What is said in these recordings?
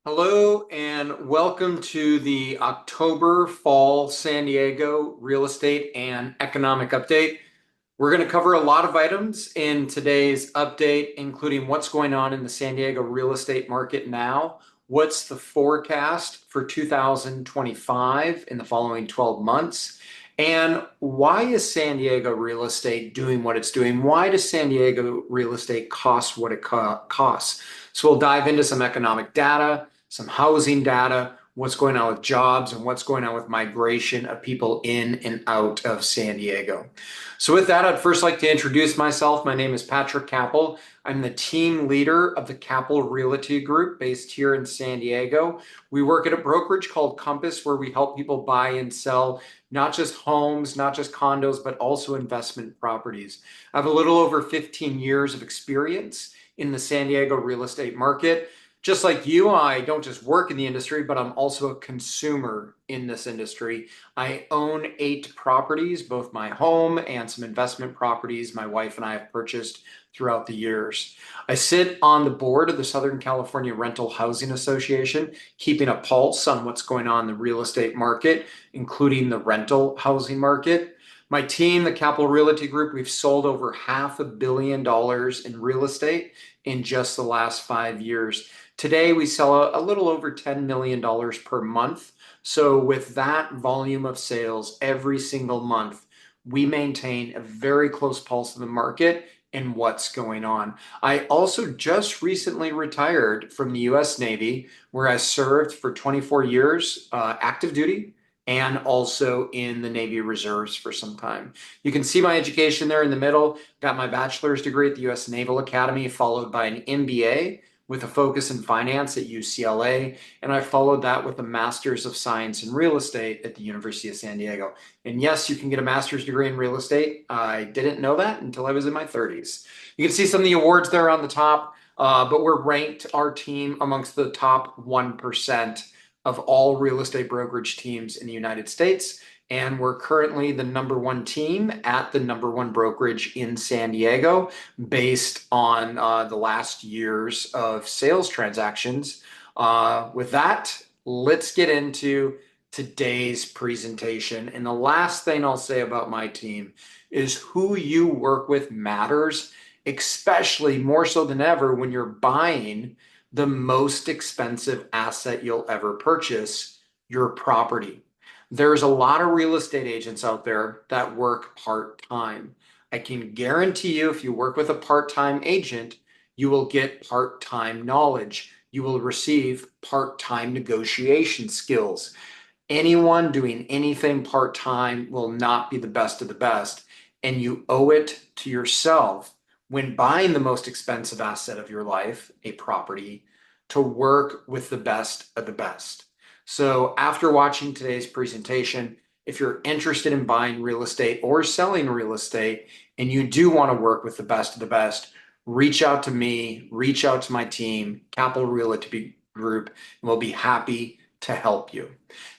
Hello and welcome to the October Fall San Diego Real Estate and Economic Update. We're going to cover a lot of items in today's update, including what's going on in the San Diego real estate market now, what's the forecast for 2025 in the following 12 months, and why is San Diego real estate doing what it's doing? Why does San Diego real estate cost what it costs? So we'll dive into some economic data, some housing data, what's going on with jobs, and what's going on with migration of people in and out of San Diego. So with that, I'd first like to introduce myself. My name is Patrick Capel. I'm the team leader of the Capel Realty Group based here in San Diego. We work at a brokerage called Compass where we help people buy and sell not just homes, not just condos, but also investment properties. I have a little over 15 years of experience in the San Diego real estate market. Just like you, I don't just work in the industry, but I'm also a consumer in this industry. I own 8 properties, both my home and some investment properties my wife and I have purchased throughout the years. I sit on the board of the Southern California Rental Housing Association, keeping a pulse on what's going on in the real estate market, including the rental housing market. My team, the Capel Realty Group, we've sold over $500 million in real estate in just the last 5 years. Today, we sell a little over $10 million per month. So with that volume of sales every single month, we maintain a very close pulse of the market and what's going on. I also just recently retired from the U.S. Navy, where I served for 24 years active duty and also in the Navy Reserves for some time. You can see my education there in the middle. Got my bachelor's degree at the U.S. Naval Academy, followed by an MBA with a focus in finance at UCLA, and I followed that with a Master's of Science in Real Estate at the University of San Diego. And yes, you can get a master's degree in real estate. I didn't know that until I was in my 30s. You can see some of the awards there on the top, but we're ranked, our team, amongst the top 1% of all real estate brokerage teams in the United States. And we're currently the #1 team at the #1 brokerage in San Diego based on the last years of sales transactions. With that, let's get into today's presentation. And the last thing I'll say about my team is who you work with matters, especially more so than ever when you're buying the most expensive asset you'll ever purchase, your property. There's a lot of real estate agents out there that work part-time. I can guarantee you, if you work with a part-time agent, you will get part-time knowledge. You will receive part-time negotiation skills. Anyone doing anything part-time will not be the best of the best, and you owe it to yourself when buying the most expensive asset of your life, a property, to work with the best of the best. So after watching today's presentation, if you're interested in buying real estate or selling real estate, and you do want to work with the best of the best, reach out to me, reach out to my team, Capel Realty Group, and we'll be happy to help you.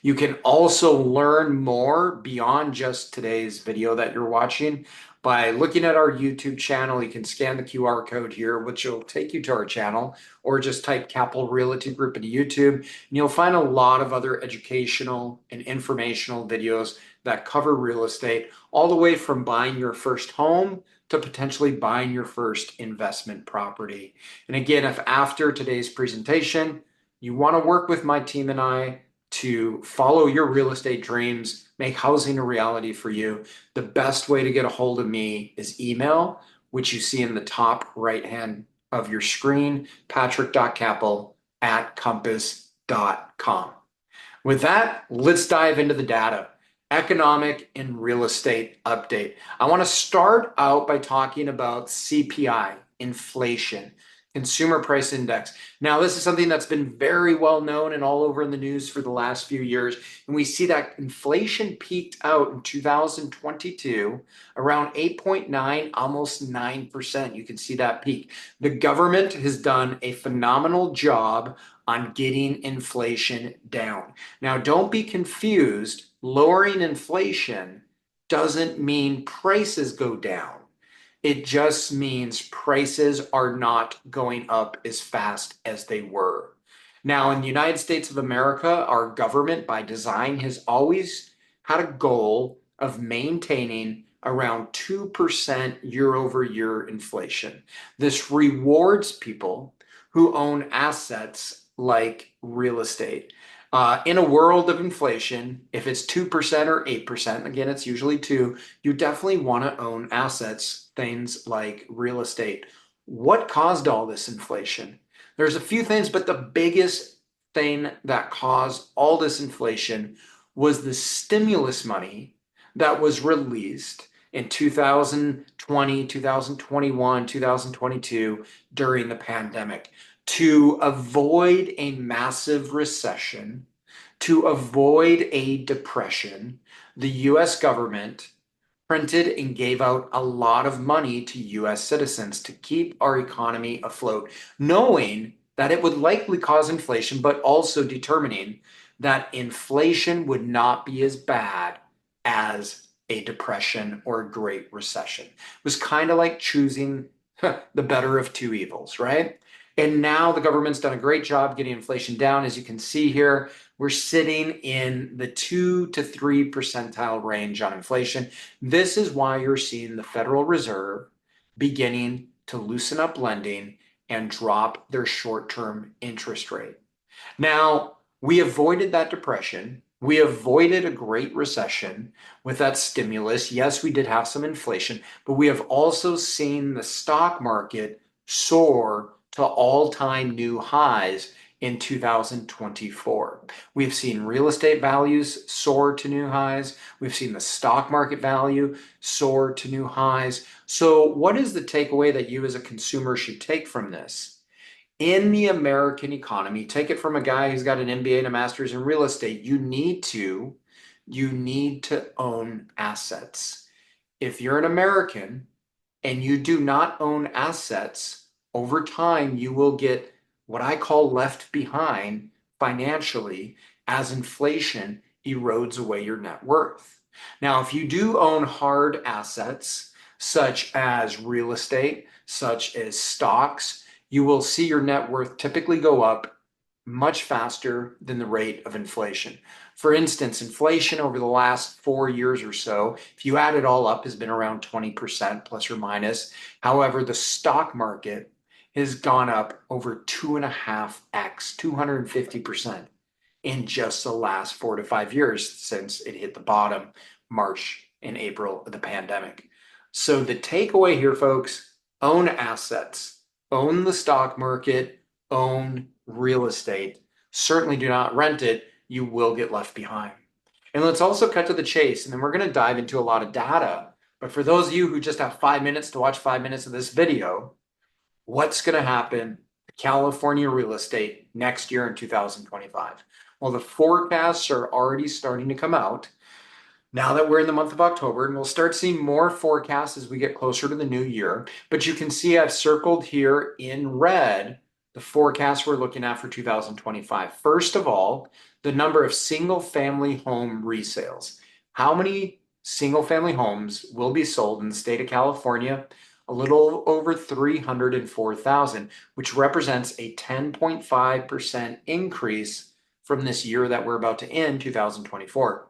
You can also learn more beyond just today's video that you're watching by looking at our YouTube channel. You can scan the QR code here, which will take you to our channel, or just type Capel Realty Group into YouTube, and you'll find a lot of other educational and informational videos that cover real estate, all the way from buying your first home to potentially buying your first investment property. And again, if after today's presentation, you want to work with my team and I to follow your real estate dreams, make housing a reality for you, the best way to get a hold of me is email, which you see in the top right hand of your screen, patrick.capel@compass.com. With that, let's dive into the data. Economic and real estate update. I want to start out by talking about CPI, inflation, Consumer Price Index. Now, this is something that's been very well known and all over in the news for the last few years. And we see that inflation peaked out in 2022 around 8.9, almost 9%. You can see that peak. The government has done a phenomenal job on getting inflation down. Now, don't be confused. Lowering inflation doesn't mean prices go down. It just means prices are not going up as fast as they were. Now, in the United States of America, our government by design has always had a goal of maintaining around 2% year over year inflation. This rewards people who own assets like real estate. In a world of inflation, if it's 2% or 8%, again, it's usually 2, you definitely want to own assets, things like real estate. What caused all this inflation? There's a few things, but the biggest thing that caused all this inflation was the stimulus money that was released in 2020, 2021, 2022 during the pandemic to avoid a massive recession, to avoid a depression. The US government printed and gave out a lot of money to US citizens to keep our economy afloat, knowing that it would likely cause inflation, but also determining that inflation would not be as bad as a depression or a great recession. It was kind of like choosing the better of two evils, right? And now the government's done a great job getting inflation down. As you can see here, we're sitting in the 2 to 3 percentile range on inflation. This is why you're seeing the Federal Reserve beginning to loosen up lending and drop their short-term interest rate. Now, we avoided that depression. We avoided a great recession with that stimulus. Yes, we did have some inflation, but we have also seen the stock market soar to all-time new highs in 2024. We've seen real estate values soar to new highs. We've seen the stock market value soar to new highs. So what is the takeaway that you as a consumer should take from this? In the American economy, take it from a guy who's got an MBA and a master's in real estate, you need to own assets. If you're an American and you do not own assets, over time you will get what I call left behind financially as inflation erodes away your net worth. Now, if you do own hard assets, such as real estate, such as stocks, you will see your net worth typically go up much faster than the rate of inflation. For instance, inflation over the last 4 years or so, if you add it all up, has been around 20% plus or minus. However, the stock market has gone up over 2.5x, 250% in just the last 4 to 5 years since it hit the bottom March and April of the pandemic. So the takeaway here, folks, own assets, own the stock market, own real estate. Certainly do not rent it. You will get left behind. And let's also cut to the chase, and then we're going to dive into a lot of data. But for those of you who just have 5 minutes to watch 5 minutes of this video, what's going to happen to California real estate next year in 2025? Well, the forecasts are already starting to come out now that we're in the month of October, and we'll start seeing more forecasts as we get closer to the new year. But you can see I've circled here in red the forecast we're looking at for 2025. First of all, the number of single-family home resales. How many single-family homes will be sold in the state of California? A little over 304,000, which represents a 10.5% increase from this year that we're about to end, 2024.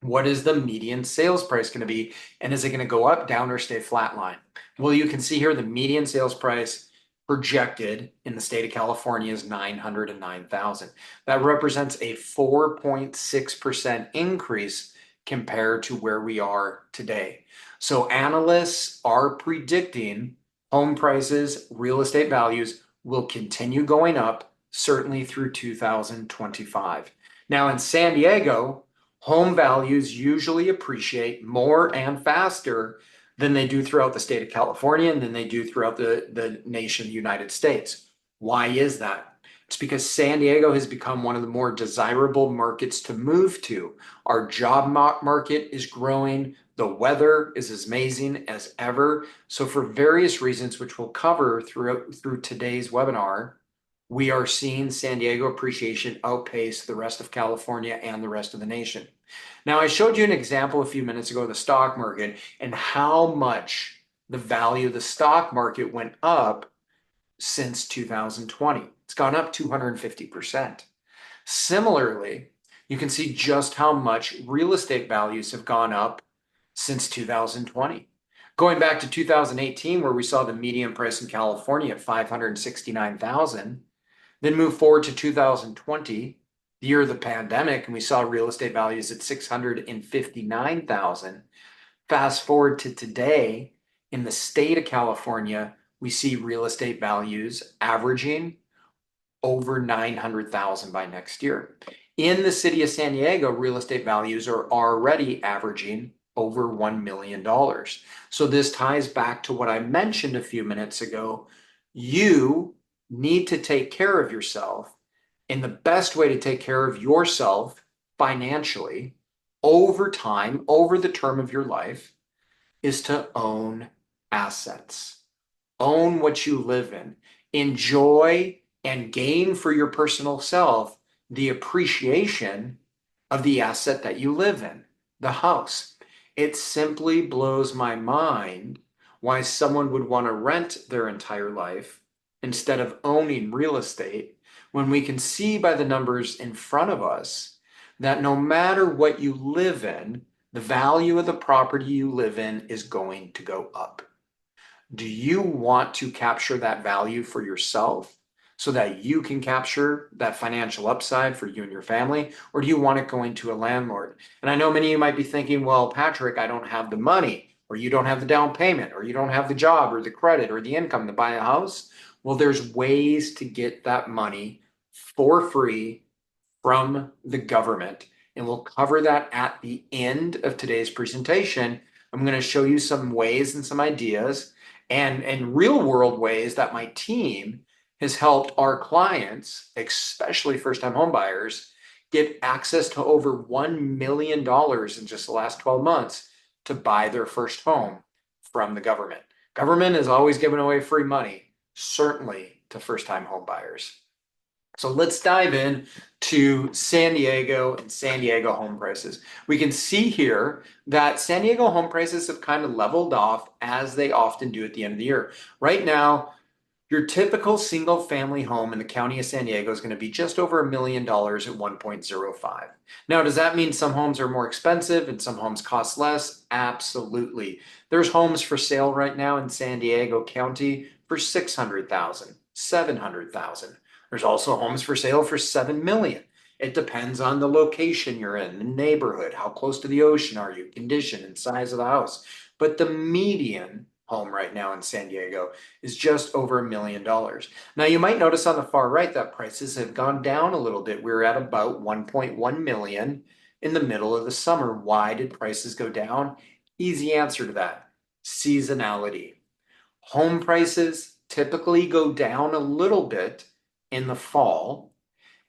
What is the median sales price going to be? And is it going to go up, down, or stay flatline? Well, you can see here the median sales price projected in the state of California is 909,000. That represents a 4.6% increase compared to where we are today. So analysts are predicting home prices, real estate values will continue going up, certainly through 2025. Now in San Diego, home values usually appreciate more and faster than they do throughout the state of California and than they do throughout the nation, the United States. Why is that? It's because San Diego has become one of the more desirable markets to move to. Our job market is growing. The weather is as amazing as ever. So for various reasons, which we'll cover through today's webinar, we are seeing San Diego appreciation outpace the rest of California and the rest of the nation. Now, I showed you an example a few minutes ago of the stock market and how much the value of the stock market went up since 2020. It's It's gone up 250%. Similarly, you can see just how much real estate values have gone up since 2020. Going back to 2018, where we saw the median price in California at 569,000, then move forward to 2020, the year of the pandemic, and we saw real estate values at 659,000. Fast forward to today, in the state of California, we see real estate values averaging over 900,000 by next year. In the city of San Diego, real estate values are already averaging over $1 million. So this ties back to what I mentioned a few minutes ago. You need to take care of yourself, and the best way to take care of yourself financially over time, over the term of your life, is to own assets. Own what you live in. Enjoy and gain for your personal self the appreciation of the asset that you live in, the house. It simply blows my mind why someone would want to rent their entire life instead of owning real estate, when we can see by the numbers in front of us that no matter what you live in, the value of the property you live in is going to go up. Do you want to capture that value for yourself so that you can capture that financial upside for you and your family? Or do you want it going to a landlord? And I know many of you might be thinking, well, Patrick, I don't have the money, or you don't have the down payment, or you don't have the job or the credit or the income to buy a house. Well, there's ways to get that money for free from the government. And we'll cover that at the end of today's presentation. I'm going to show you some ways and some ideas and real world ways that my team has helped our clients, especially first-time home buyers, get access to over $1 million in just the last 12 months to buy their first home from the government. Government is always giving away free money, certainly to first-time home buyers. So let's dive in to San Diego and San Diego home prices. We can see here that San Diego home prices have kind of leveled off, as they often do at the end of the year. Right now, your typical single family home in the county of San Diego is going to be just over $1 million at 1.05. Now, does that mean some homes are more expensive and some homes cost less? Absolutely. There's homes for sale right now in San Diego County for 600,000, 700,000. There's also homes for sale for 7 million. It depends on the location you're in, the neighborhood, how close to the ocean are you, condition and size of the house. But the median home right now in San Diego is just over $1 million. Now you might notice on the far right that prices have gone down a little bit. We're at about 1.1 million in the middle of the summer. Why did prices go down? Easy answer to that: seasonality. Home prices typically go down a little bit in the fall,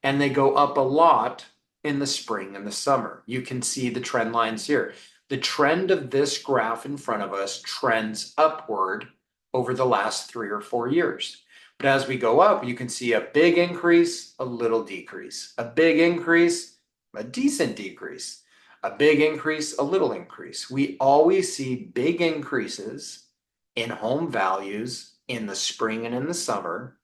and they go up a lot in the spring and the summer. You can see the trend lines here. The trend of this graph in front of us trends upward over the last 3 or 4 years. But as we go up, you can see a big increase, a little decrease, a big increase, a decent decrease, a big increase, a little increase. We always see big increases in home values in the spring and in the summer,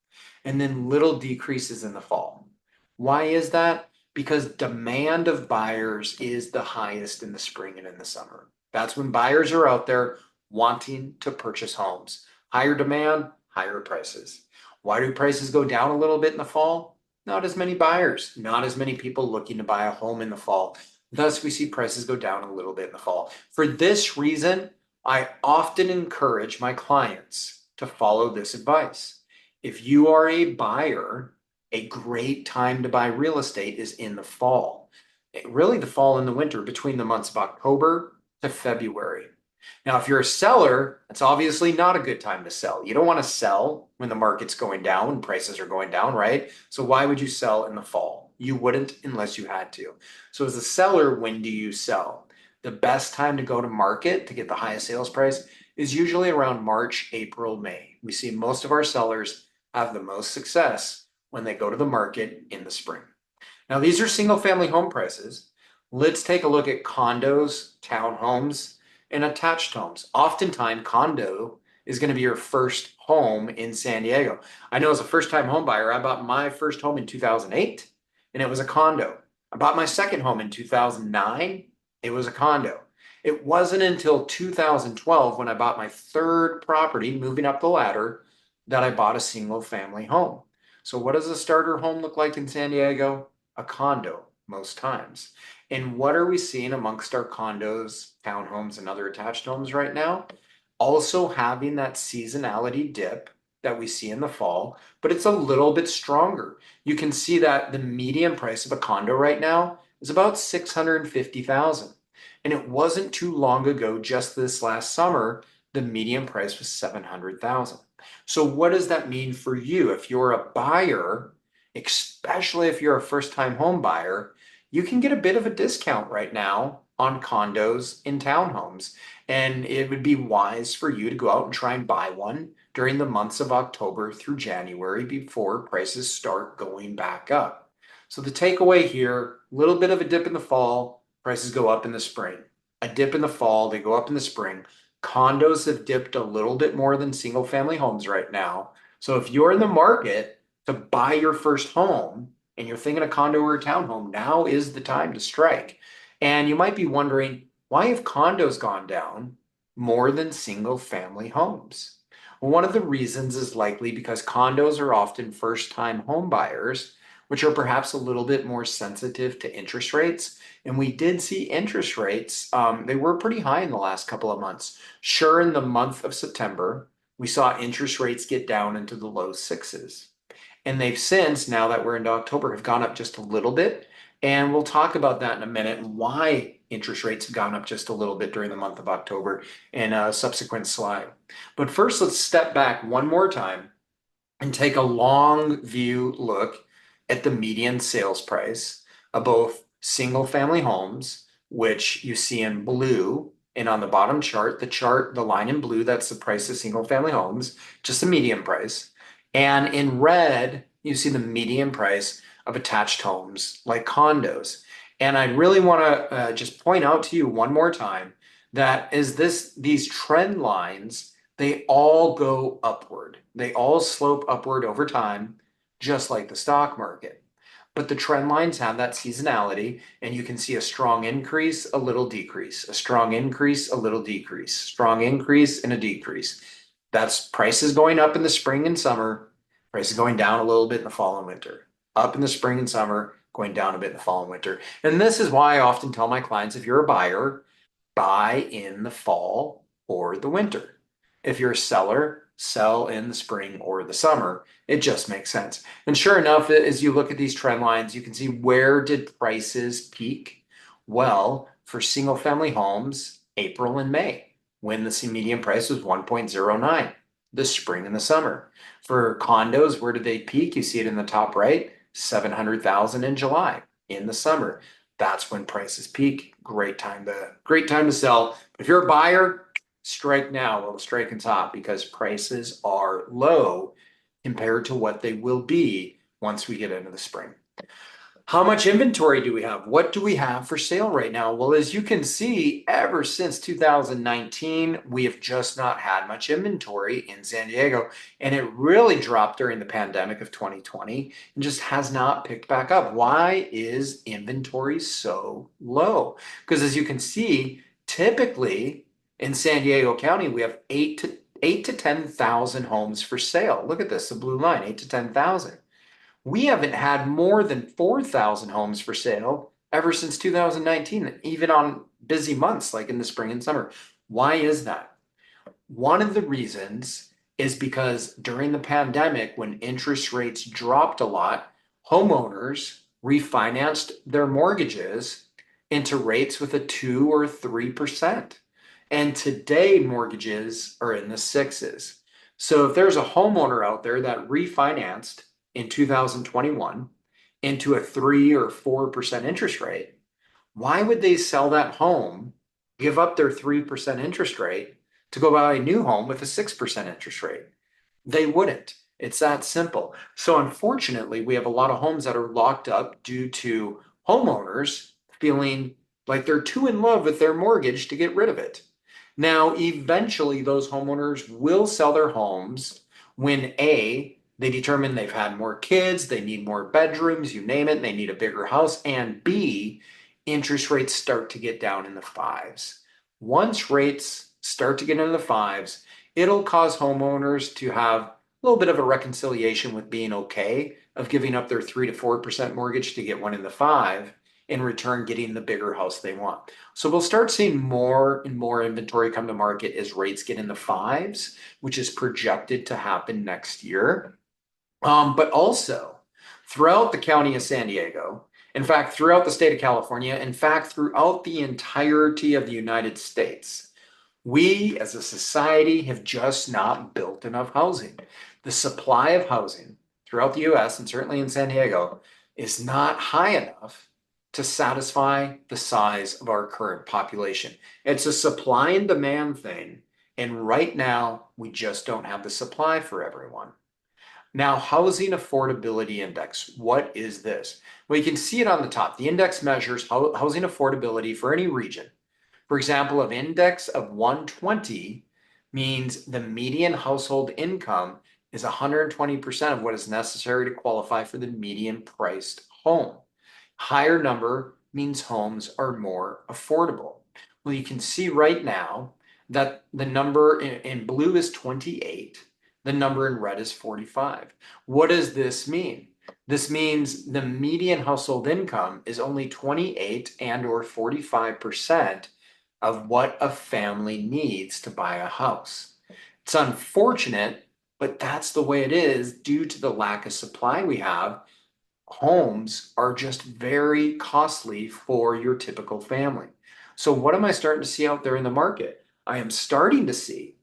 and then little decreases in the fall. Why is that? Because demand of buyers is the highest in the spring and in the summer. That's when buyers are out there wanting to purchase homes. Higher demand, higher prices. Why do prices go down a little bit in the fall? Not as many buyers, not as many people looking to buy a home in the fall. Thus, we see prices go down a little bit in the fall. For this reason, I often encourage my clients to follow this advice. If you are a buyer, a great time to buy real estate is in the fall. Really the fall and the winter, between the months of October to February. Now, if you're a seller, it's obviously not a good time to sell. You don't want to sell when the market's going down and prices are going down, right? So why would you sell in the fall? You wouldn't unless you had to. So as a seller, when do you sell? The best time to go to market to get the highest sales price is usually around March, April, May. We see most of our sellers have the most success when they go to the market in the spring. Now, these are single family home prices. Let's take a look at condos, townhomes, and attached homes. Oftentimes, condo is going to be your first home in San Diego. I know as a first-time home buyer, I bought my first home in 2008 and it was a condo. I bought my second home in 2009. It was a condo. It wasn't until 2012 when I bought my third property, moving up the ladder, that I bought a single family home. So what does a starter home look like in San Diego? A condo most times. And what are we seeing amongst our condos, townhomes, and other attached homes right now? Also having that seasonality dip that we see in the fall, but it's a little bit stronger. You can see that the median price of a condo right now is about 650,000. And it wasn't too long ago, just this last summer, the median price was 700,000. So what does that mean for you? If you're a buyer, especially if you're a first-time home buyer, you can get a bit of a discount right now on condos in townhomes. And it would be wise for you to go out and try and buy one during the months of October through January before prices start going back up. So the takeaway here, a little bit of a dip in the fall, prices go up in the spring. A dip in the fall, they go up in the spring. Condos have dipped a little bit more than single family homes right now. So if you're in the market to buy your first home and you're thinking a condo or a townhome, now is the time to strike. And you might be wondering, why have condos gone down more than single family homes? Well, one of the reasons is likely because condos are often first time home buyers, which are perhaps a little bit more sensitive to interest rates. And we did see interest rates, they were pretty high in the last couple of months. Sure, in the month of September, we saw interest rates get down into the low sixes. And they've since, now that we're into October, have gone up just a little bit. And we'll talk about that in a minute and why interest rates have gone up just a little bit during the month of October in a subsequent slide. But first, let's step back one more time and take a long view look at the median sales price of both single family homes, which you see in blue, and on the bottom chart, the line in blue, that's the price of single family homes, just the median price. And in red, you see the median price of attached homes like condos. And I really want to just point out to you one more time that these trend lines, they all go upward. They all slope upward over time, just like the stock market. But the trend lines have that seasonality, and you can see a strong increase, a little decrease, a strong increase, a little decrease, strong increase, and a decrease. That's prices going up in the spring and summer, prices going down a little bit in the fall and winter. Up in the spring and summer, going down a bit in the fall and winter. And this is why I often tell my clients, if you're a buyer, buy in the fall or the winter. If you're a seller, sell in the spring or the summer. It just makes sense. And sure enough, as you look at these trend lines, you can see, where did prices peak? Well, for single family homes, April and May, when the median price was 1.09, the spring and the summer. For condos, where did they peak? You see it in the top right, 700,000 in July. In the summer, that's when prices peak. Great time to sell. If you're a buyer, strike now while the striking's hot, because prices are low compared to what they will be once we get into the spring. How much inventory do we have? What do we have for sale right now? Well, as you can see, ever since 2019, we have just not had much inventory in San Diego. And it really dropped during the pandemic of 2020 and just has not picked back up. Why is inventory so low? Because as you can see, typically in San Diego County, we have 8 to 10,000 homes for sale. Look at this, the blue line, 8 to 10,000. We haven't had more than 4,000 homes for sale ever since 2019, even on busy months like in the spring and summer. Why is that? One of the reasons is because during the pandemic, when interest rates dropped a lot, homeowners refinanced their mortgages into rates with a 2 or 3%. And today, mortgages are in the sixes. So if there's a homeowner out there that refinanced in 2021 into a 3 or 4% interest rate, why would they sell that home, give up their 3% interest rate to go buy a new home with a 6% interest rate? They wouldn't. It's that simple. So unfortunately, we have a lot of homes that are locked up due to homeowners feeling like they're too in love with their mortgage to get rid of it. Now, eventually, those homeowners will sell their homes when A, they determine they've had more kids, they need more bedrooms, you name it, they need a bigger house, and B, interest rates start to get down in the fives. Once rates start to get into the fives, it'll cause homeowners to have a little bit of a reconciliation with being okay of giving up their 3 to 4% mortgage to get one in the five, in return getting the bigger house they want. So we'll start seeing more and more inventory come to market as rates get in the fives, which is projected to happen next year. But also throughout the county of San Diego, in fact, throughout the state of California, in fact, throughout the entirety of the United States, we as a society have just not built enough housing. The supply of housing throughout the US and certainly in San Diego is not high enough to satisfy the size of our current population. It's a supply and demand thing. And right now, we just don't have the supply for everyone. Now, Housing Affordability Index, what is this? Well, you can see it on the top. The index measures housing affordability for any region. For example, an index of 120 means the median household income is 120% of what is necessary to qualify for the median priced home. Higher number means homes are more affordable. Well, you can see right now that the number in blue is 28, the number in red is 45. What does this mean? This means the median household income is only 28 and or 45% of what a family needs to buy a house. It's unfortunate, but that's the way it is due to the lack of supply we have. Homes are just very costly for your typical family. So what am I starting to see out there in the market? I am starting to see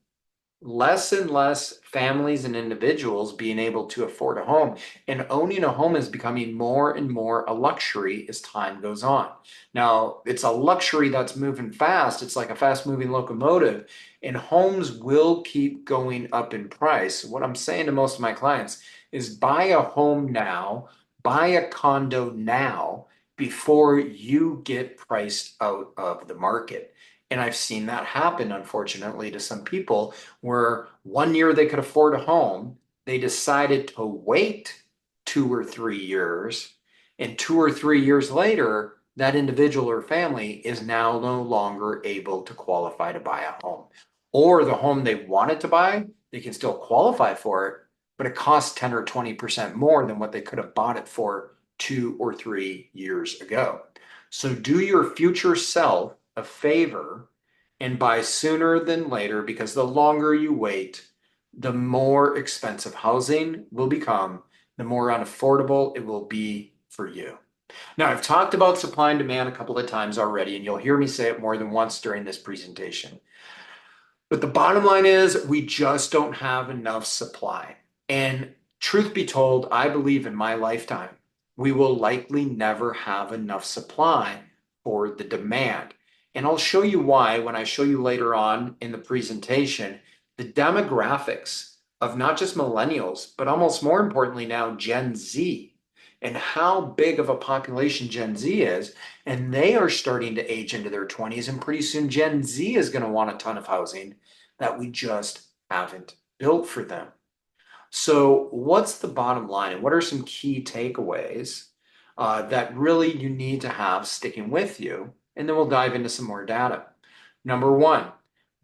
less and less families and individuals being able to afford a home, and owning a home is becoming more and more a luxury as time goes on. Now, it's a luxury that's moving fast. It's like a fast moving locomotive, and homes will keep going up in price. What I'm saying to most of my clients is buy a home now, buy a condo now before you get priced out of the market. And I've seen that happen, unfortunately, to some people where one year they could afford a home, they decided to wait 2 or 3 years, and 2 or 3 years later, that individual or family is now no longer able to qualify to buy a home. Or the home they wanted to buy, they can still qualify for it, but it costs 10 or 20% more than what they could have bought it for 2 or 3 years ago. So do your future self a favor and buy sooner than later, because the longer you wait, the more expensive housing will become, the more unaffordable it will be for you. Now, I've talked about supply and demand a couple of times already, and you'll hear me say it more than once during this presentation. But the bottom line is we just don't have enough supply. And truth be told, I believe in my lifetime, we will likely never have enough supply for the demand. And I'll show you why when I show you later on in the presentation, the demographics of not just millennials, but almost more importantly now, Gen Z, and how big of a population Gen Z is. And they are starting to age into their 20s, and pretty soon Gen Z is going to want a ton of housing that we just haven't built for them. So what's the bottom line, and what are some key takeaways that really you need to have sticking with you? And then we'll dive into some more data. Number one,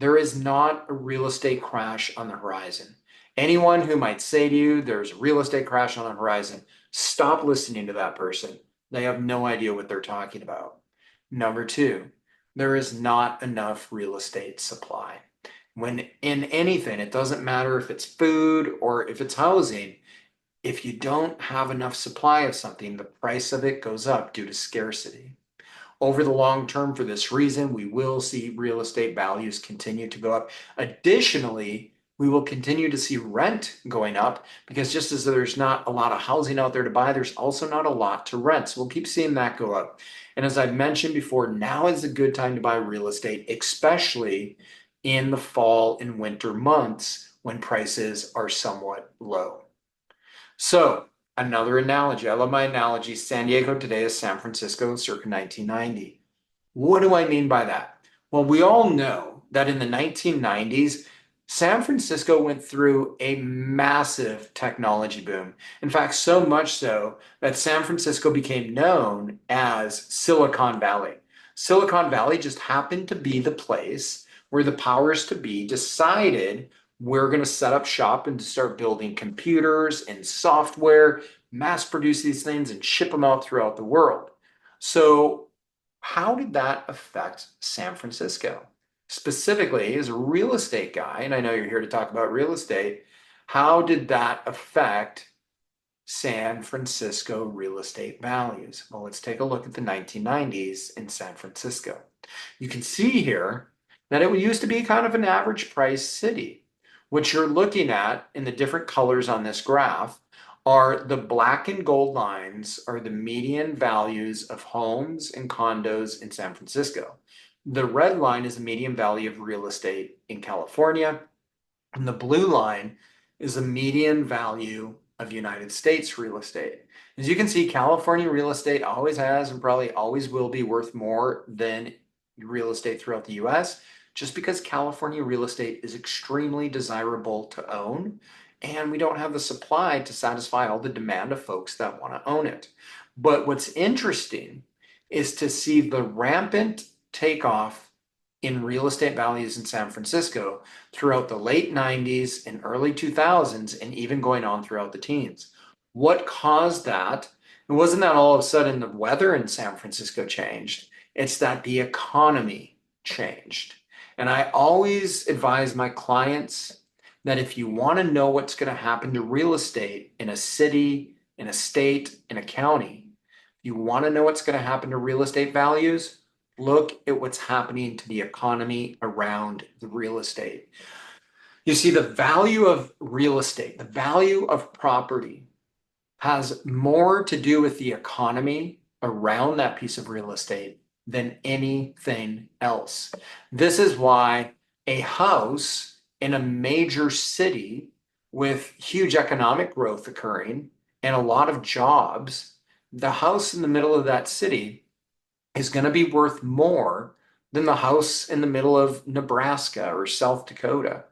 there is not a real estate crash on the horizon. Anyone who might say to you there's a real estate crash on the horizon, stop listening to that person. They have no idea what they're talking about. Number two, there is not enough real estate supply. When in anything, it doesn't matter if it's food or if it's housing, if you don't have enough supply of something, the price of it goes up due to scarcity. Over the long term, for this reason, we will see real estate values continue to go up. Additionally, we will continue to see rent going up, because just as there's not a lot of housing out there to buy, there's also not a lot to rent. So we'll keep seeing that go up. And as I've mentioned before, now is a good time to buy real estate, especially in the fall and winter months when prices are somewhat low. So another analogy, I love my analogy. San Diego today is San Francisco circa 1990. What do I mean by that? Well, we all know that in the 1990s, San Francisco went through a massive technology boom. In fact, so much so that San Francisco became known as Silicon Valley. Silicon Valley just happened to be the place where the powers to be decided we're going to set up shop and start building computers and software, mass produce these things, and ship them out throughout the world. So, how did that affect San Francisco? Specifically, as a real estate guy, and I know you're here to talk about real estate, how did that affect San Francisco real estate values? Well, let's take a look at the 1990s in San Francisco. You can see here that it used to be kind of an average price city. What you're looking at in the different colors on this graph are the black and gold lines are the median values of homes and condos in San Francisco. The red line is the median value of real estate in California, and the blue line is the median value of United States real estate. As you can see, California real estate always has and probably always will be worth more than real estate throughout the US, just because California real estate is extremely desirable to own, and we don't have the supply to satisfy all the demand of folks that want to own it. But what's interesting is to see the rampant takeoff in real estate values in San Francisco throughout the late 90s and early 2000s, and even going on throughout the teens. What caused that? It wasn't that all of a sudden the weather in San Francisco changed, it's that the economy changed. And I always advise my clients that if you want to know what's going to happen to real estate in a city, in a state, in a county, if you want to know what's going to happen to real estate values, look at what's happening to the economy around the real estate. You see, the value of real estate, the value of property has more to do with the economy around that piece of real estate than anything else. This is why a house in a major city with huge economic growth occurring and a lot of jobs, the house in the middle of that city is going to be worth more than the house in the middle of Nebraska or South Dakota.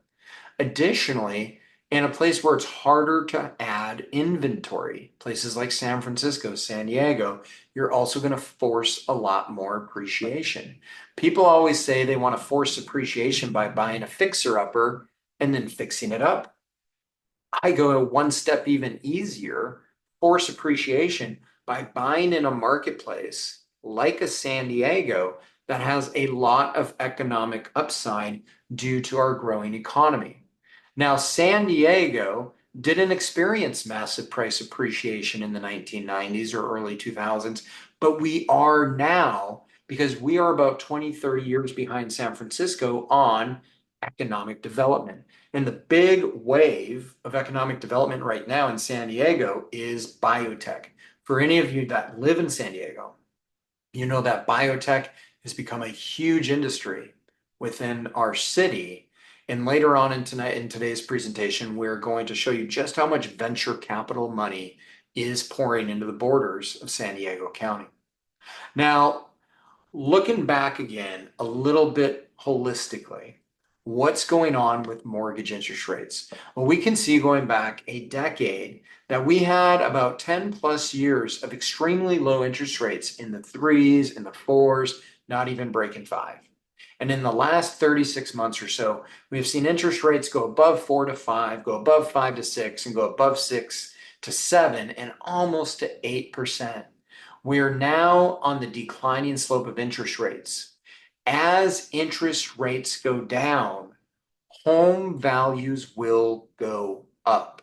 Additionally, in a place where it's harder to add inventory, places like San Francisco, San Diego, you're also going to force a lot more appreciation. People always say they want to force appreciation by buying a fixer-upper and then fixing it up. I go one step even easier, force appreciation by buying in a marketplace like a San Diego that has a lot of economic upside due to our growing economy. Now, San Diego didn't experience massive price appreciation in the 1990s or early 2000s, but we are now because we are about 20, 30 years behind San Francisco on economic development. And the big wave of economic development right now in San Diego is biotech. For any of you that live in San Diego, you know that biotech has become a huge industry within our city. And later on in today's presentation, we're going to show you just how much venture capital money is pouring into the borders of San Diego County. Now, looking back again a little bit holistically, what's going on with mortgage interest rates? Well, we can see going back a decade that we had about 10 plus years of extremely low interest rates in the threes, in the fours, not even breaking five. And in the last 36 months or so, we've seen interest rates go above 4 to 5, go above 5 to 6, and go above 6 to 7, and almost to 8%. We are now on the declining slope of interest rates. As interest rates go down, home values will go up.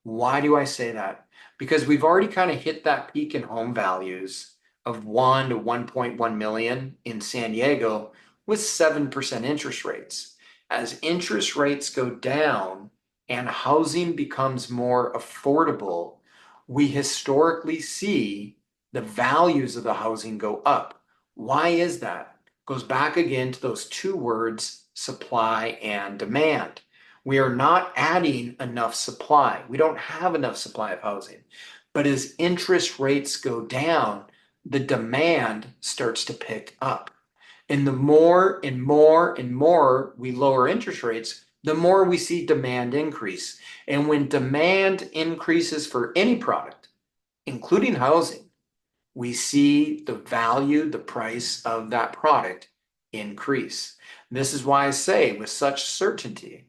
Why do I say that? Because we've already kind of hit that peak in home values of 1 to 1.1 million in San Diego with 7% interest rates. As interest rates go down and housing becomes more affordable, we historically see the values of the housing go up. Why is that? Goes back again to those two words, supply and demand. We are not adding enough supply. We don't have enough supply of housing. But as interest rates go down, the demand starts to pick up. And the more and more and more we lower interest rates, the more we see demand increase. And when demand increases for any product, including housing, we see the value, the price of that product increase. This is why I say with such certainty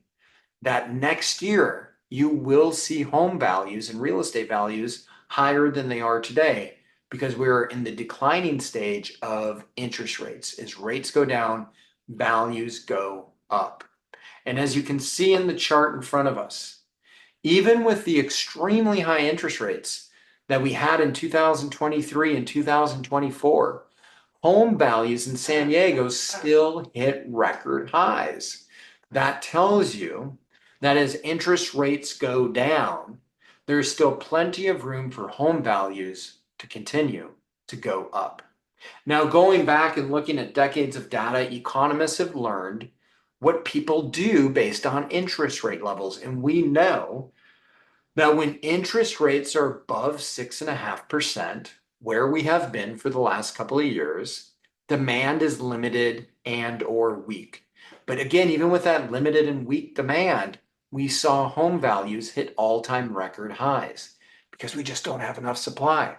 that next year you will see home values and real estate values higher than they are today because we're in the declining stage of interest rates. As rates go down, values go up. And as you can see in the chart in front of us, even with the extremely high interest rates that we had in 2023 and 2024, home values in San Diego still hit record highs. That tells you that as interest rates go down, there's still plenty of room for home values to continue to go up. Now, going back and looking at decades of data, economists have learned what people do based on interest rate levels. And we know that when interest rates are above 6.5%, where we have been for the last couple of years, demand is limited and or weak. But again, even with that limited and weak demand, we saw home values hit all-time record highs because we just don't have enough supply.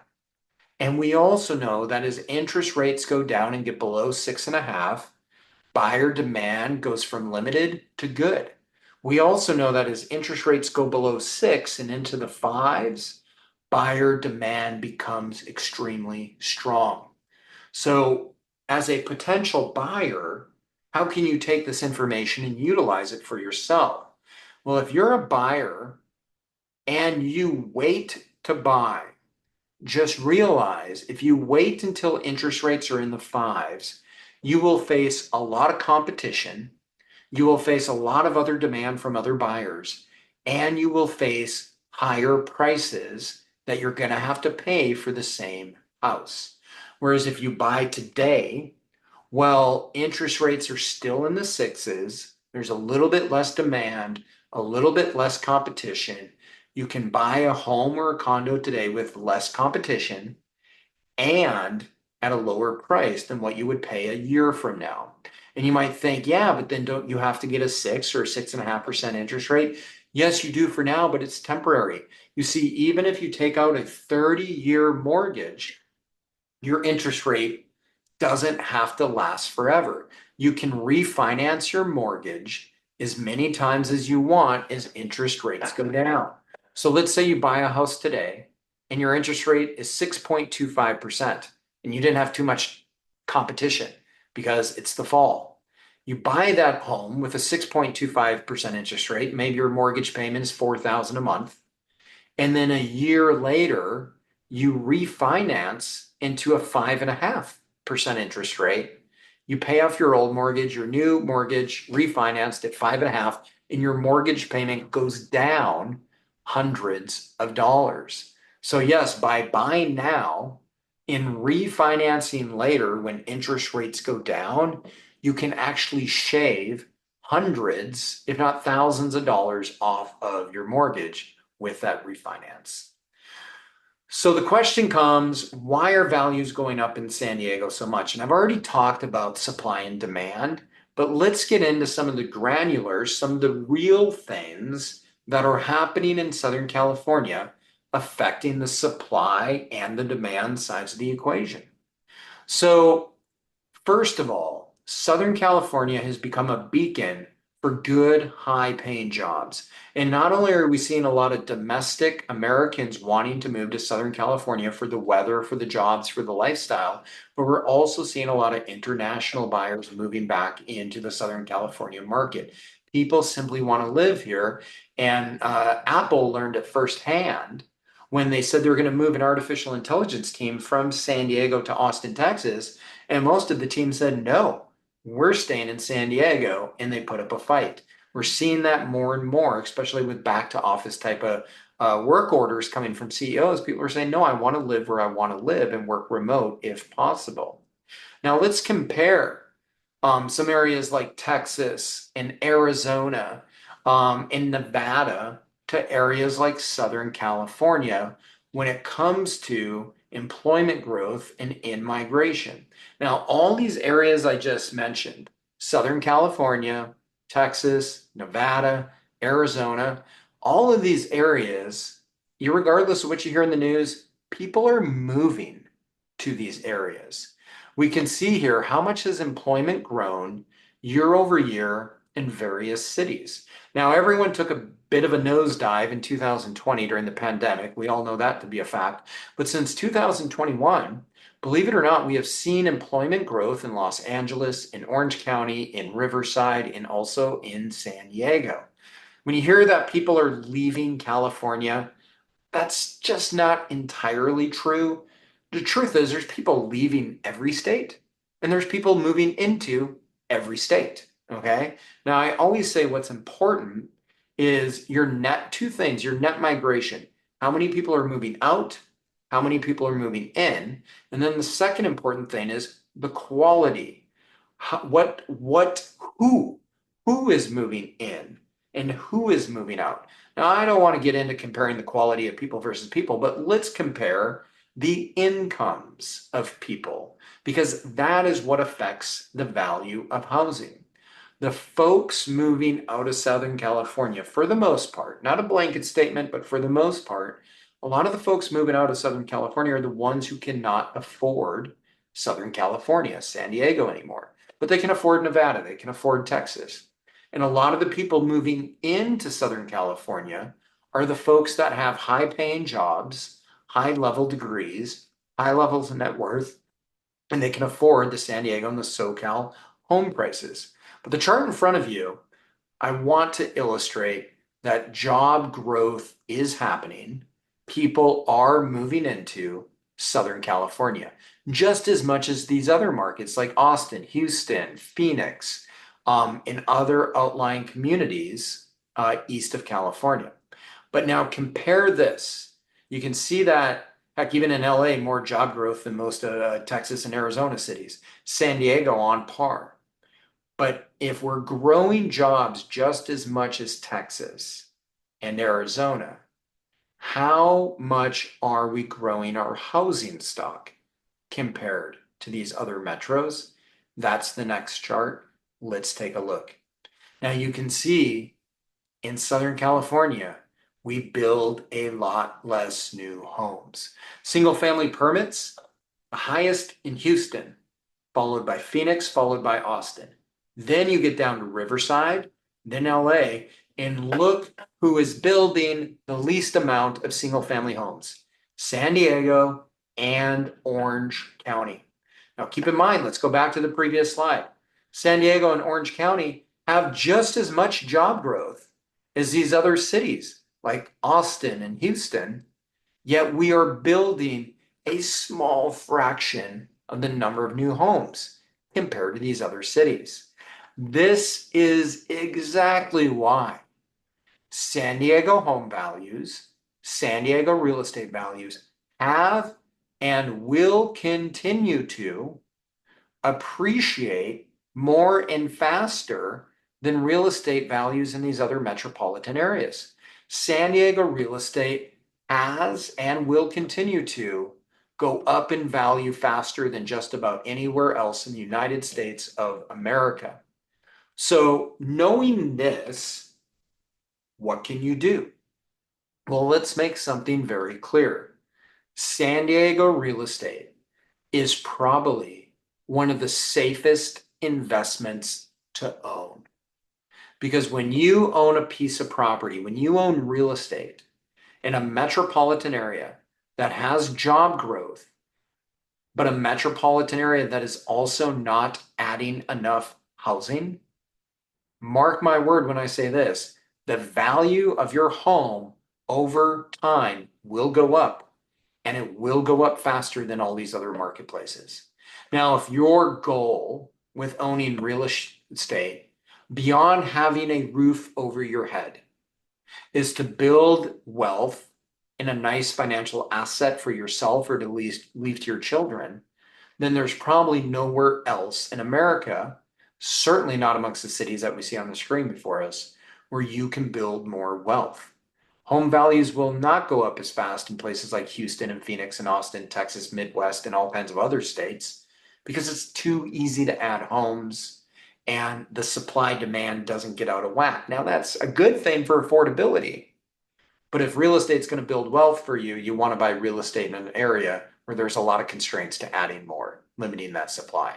And we also know that as interest rates go down and get below 6.5, buyer demand goes from limited to good. We also know that as interest rates go below 6 and into the fives, buyer demand becomes extremely strong. So, as a potential buyer, how can you take this information and utilize it for yourself? Well, if you're a buyer and you wait to buy, just realize if you wait until interest rates are in the fives, you will face a lot of competition. You will face a lot of other demand from other buyers, and you will face higher prices that you're going to have to pay for the same house. Whereas if you buy today, well, interest rates are still in the sixes. There's a little bit less demand, a little bit less competition. You can buy a home or a condo today with less competition and at a lower price than what you would pay a year from now. And you might think, yeah, but then don't you have to get a 6 or 6.5% interest rate? Yes, you do for now, but it's temporary. You see, even if you take out a 30-year mortgage, your interest rate doesn't have to last forever. You can refinance your mortgage as many times as you want as interest rates go down. So let's say you buy a house today and your interest rate is 6.25% and you didn't have too much competition because it's the fall. You buy that home with a 6.25% interest rate, maybe your mortgage payment is $4,000 a month. And then a year later, you refinance into a 5.5% interest rate. You pay off your old mortgage, your new mortgage refinanced at 5.5, and your mortgage payment goes down hundreds of dollars. So yes, by buying now and refinancing later when interest rates go down, you can actually shave hundreds, if not thousands of dollars off of your mortgage with that refinance. So the question comes, why are values going up in San Diego so much? And I've already talked about supply and demand, but let's get into some of the granulars, some of the real things that are happening in Southern California affecting the supply and the demand sides of the equation. So first of all, Southern California has become a beacon for good, high-paying jobs. And not only are we seeing a lot of domestic Americans wanting to move to Southern California for the weather, for the jobs, for the lifestyle, but we're also seeing a lot of international buyers moving back into the Southern California market. People simply want to live here. And Apple learned it firsthand when they said they were going to move an artificial intelligence team from San Diego to Austin, Texas. And most of the team said, no, we're staying in San Diego, and they put up a fight. We're seeing that more and more, especially with back to office type of work orders coming from CEOs. People are saying, no, I want to live where I want to live and work remote if possible. Now let's compare some areas like Texas and Arizona and Nevada to areas like Southern California when it comes to employment growth, and in-migration. Now, all these areas I just mentioned, Southern California, Texas, Nevada, Arizona, all of these areas, irregardless of what you hear in the news, people are moving to these areas. We can see here how much has employment grown year over year in various cities. Now, everyone took a bit of a nosedive in 2020 during the pandemic. We all know that to be a fact. But since 2021, believe it or not, we have seen employment growth in Los Angeles, in Orange County, in Riverside, and also in San Diego. When you hear that people are leaving California, that's just not entirely true. The truth is, there's people leaving every state, and there's people moving into every state. Okay. Now, I always say what's important is your net, two things, your net migration. How many people are moving out? How many people are moving in? And then the second important thing is the quality. Who is moving in and who is moving out? Now, I don't want to get into comparing the quality of people versus people, but let's compare the incomes of people because that is what affects the value of housing. The folks moving out of Southern California, for the most part, not a blanket statement, but for the most part, a lot of the folks moving out of Southern California are the ones who cannot afford Southern California, San Diego anymore, but they can afford Nevada, they can afford Texas. And a lot of the people moving into Southern California are the folks that have high paying jobs, high level degrees, high levels of net worth, and they can afford the San Diego and the SoCal home prices. But the chart in front of you, I want to illustrate that job growth is happening. People are moving into Southern California just as much as these other markets like Austin, Houston, Phoenix, and other outlying communities east of California. But now compare this. You can see that, heck, even in LA, more job growth than most Texas and Arizona cities. San Diego on par. But if we're growing jobs just as much as Texas and Arizona, how much are we growing our housing stock compared to these other metros? That's the next chart. Let's take a look. Now you can see in Southern California, we build a lot less new homes. Single family permits, the highest in Houston, followed by Phoenix, followed by Austin. Then you get down to Riverside, then LA, and look who is building the least amount of single family homes, San Diego and Orange County. Now keep in mind, let's go back to the previous slide. San Diego and Orange County have just as much job growth as these other cities like Austin and Houston, yet we are building a small fraction of the number of new homes compared to these other cities. This is exactly why San Diego home values, San Diego real estate values have and will continue to appreciate more and faster than real estate values in these other metropolitan areas. San Diego real estate has and will continue to go up in value faster than just about anywhere else in the United States of America. So knowing this, what can you do? Well, let's make something very clear. San Diego real estate is probably one of the safest investments to own. Because when you own a piece of property, when you own real estate in a metropolitan area that has job growth, but a metropolitan area that is also not adding enough housing, mark my word when I say this, the value of your home over time will go up, and it will go up faster than all these other marketplaces. Now, if your goal with owning real estate, beyond having a roof over your head, is to build wealth and a nice financial asset for yourself or to leave to your children, then there's probably nowhere else in America, certainly not amongst the cities that we see on the screen before us, where you can build more wealth. Home values will not go up as fast in places like Houston and Phoenix and Austin, Texas, Midwest, and all kinds of other states because it's too easy to add homes and the supply demand doesn't get out of whack. Now, that's a good thing for affordability. But if real estate's going to build wealth for you, you want to buy real estate in an area where there's a lot of constraints to adding more, limiting that supply.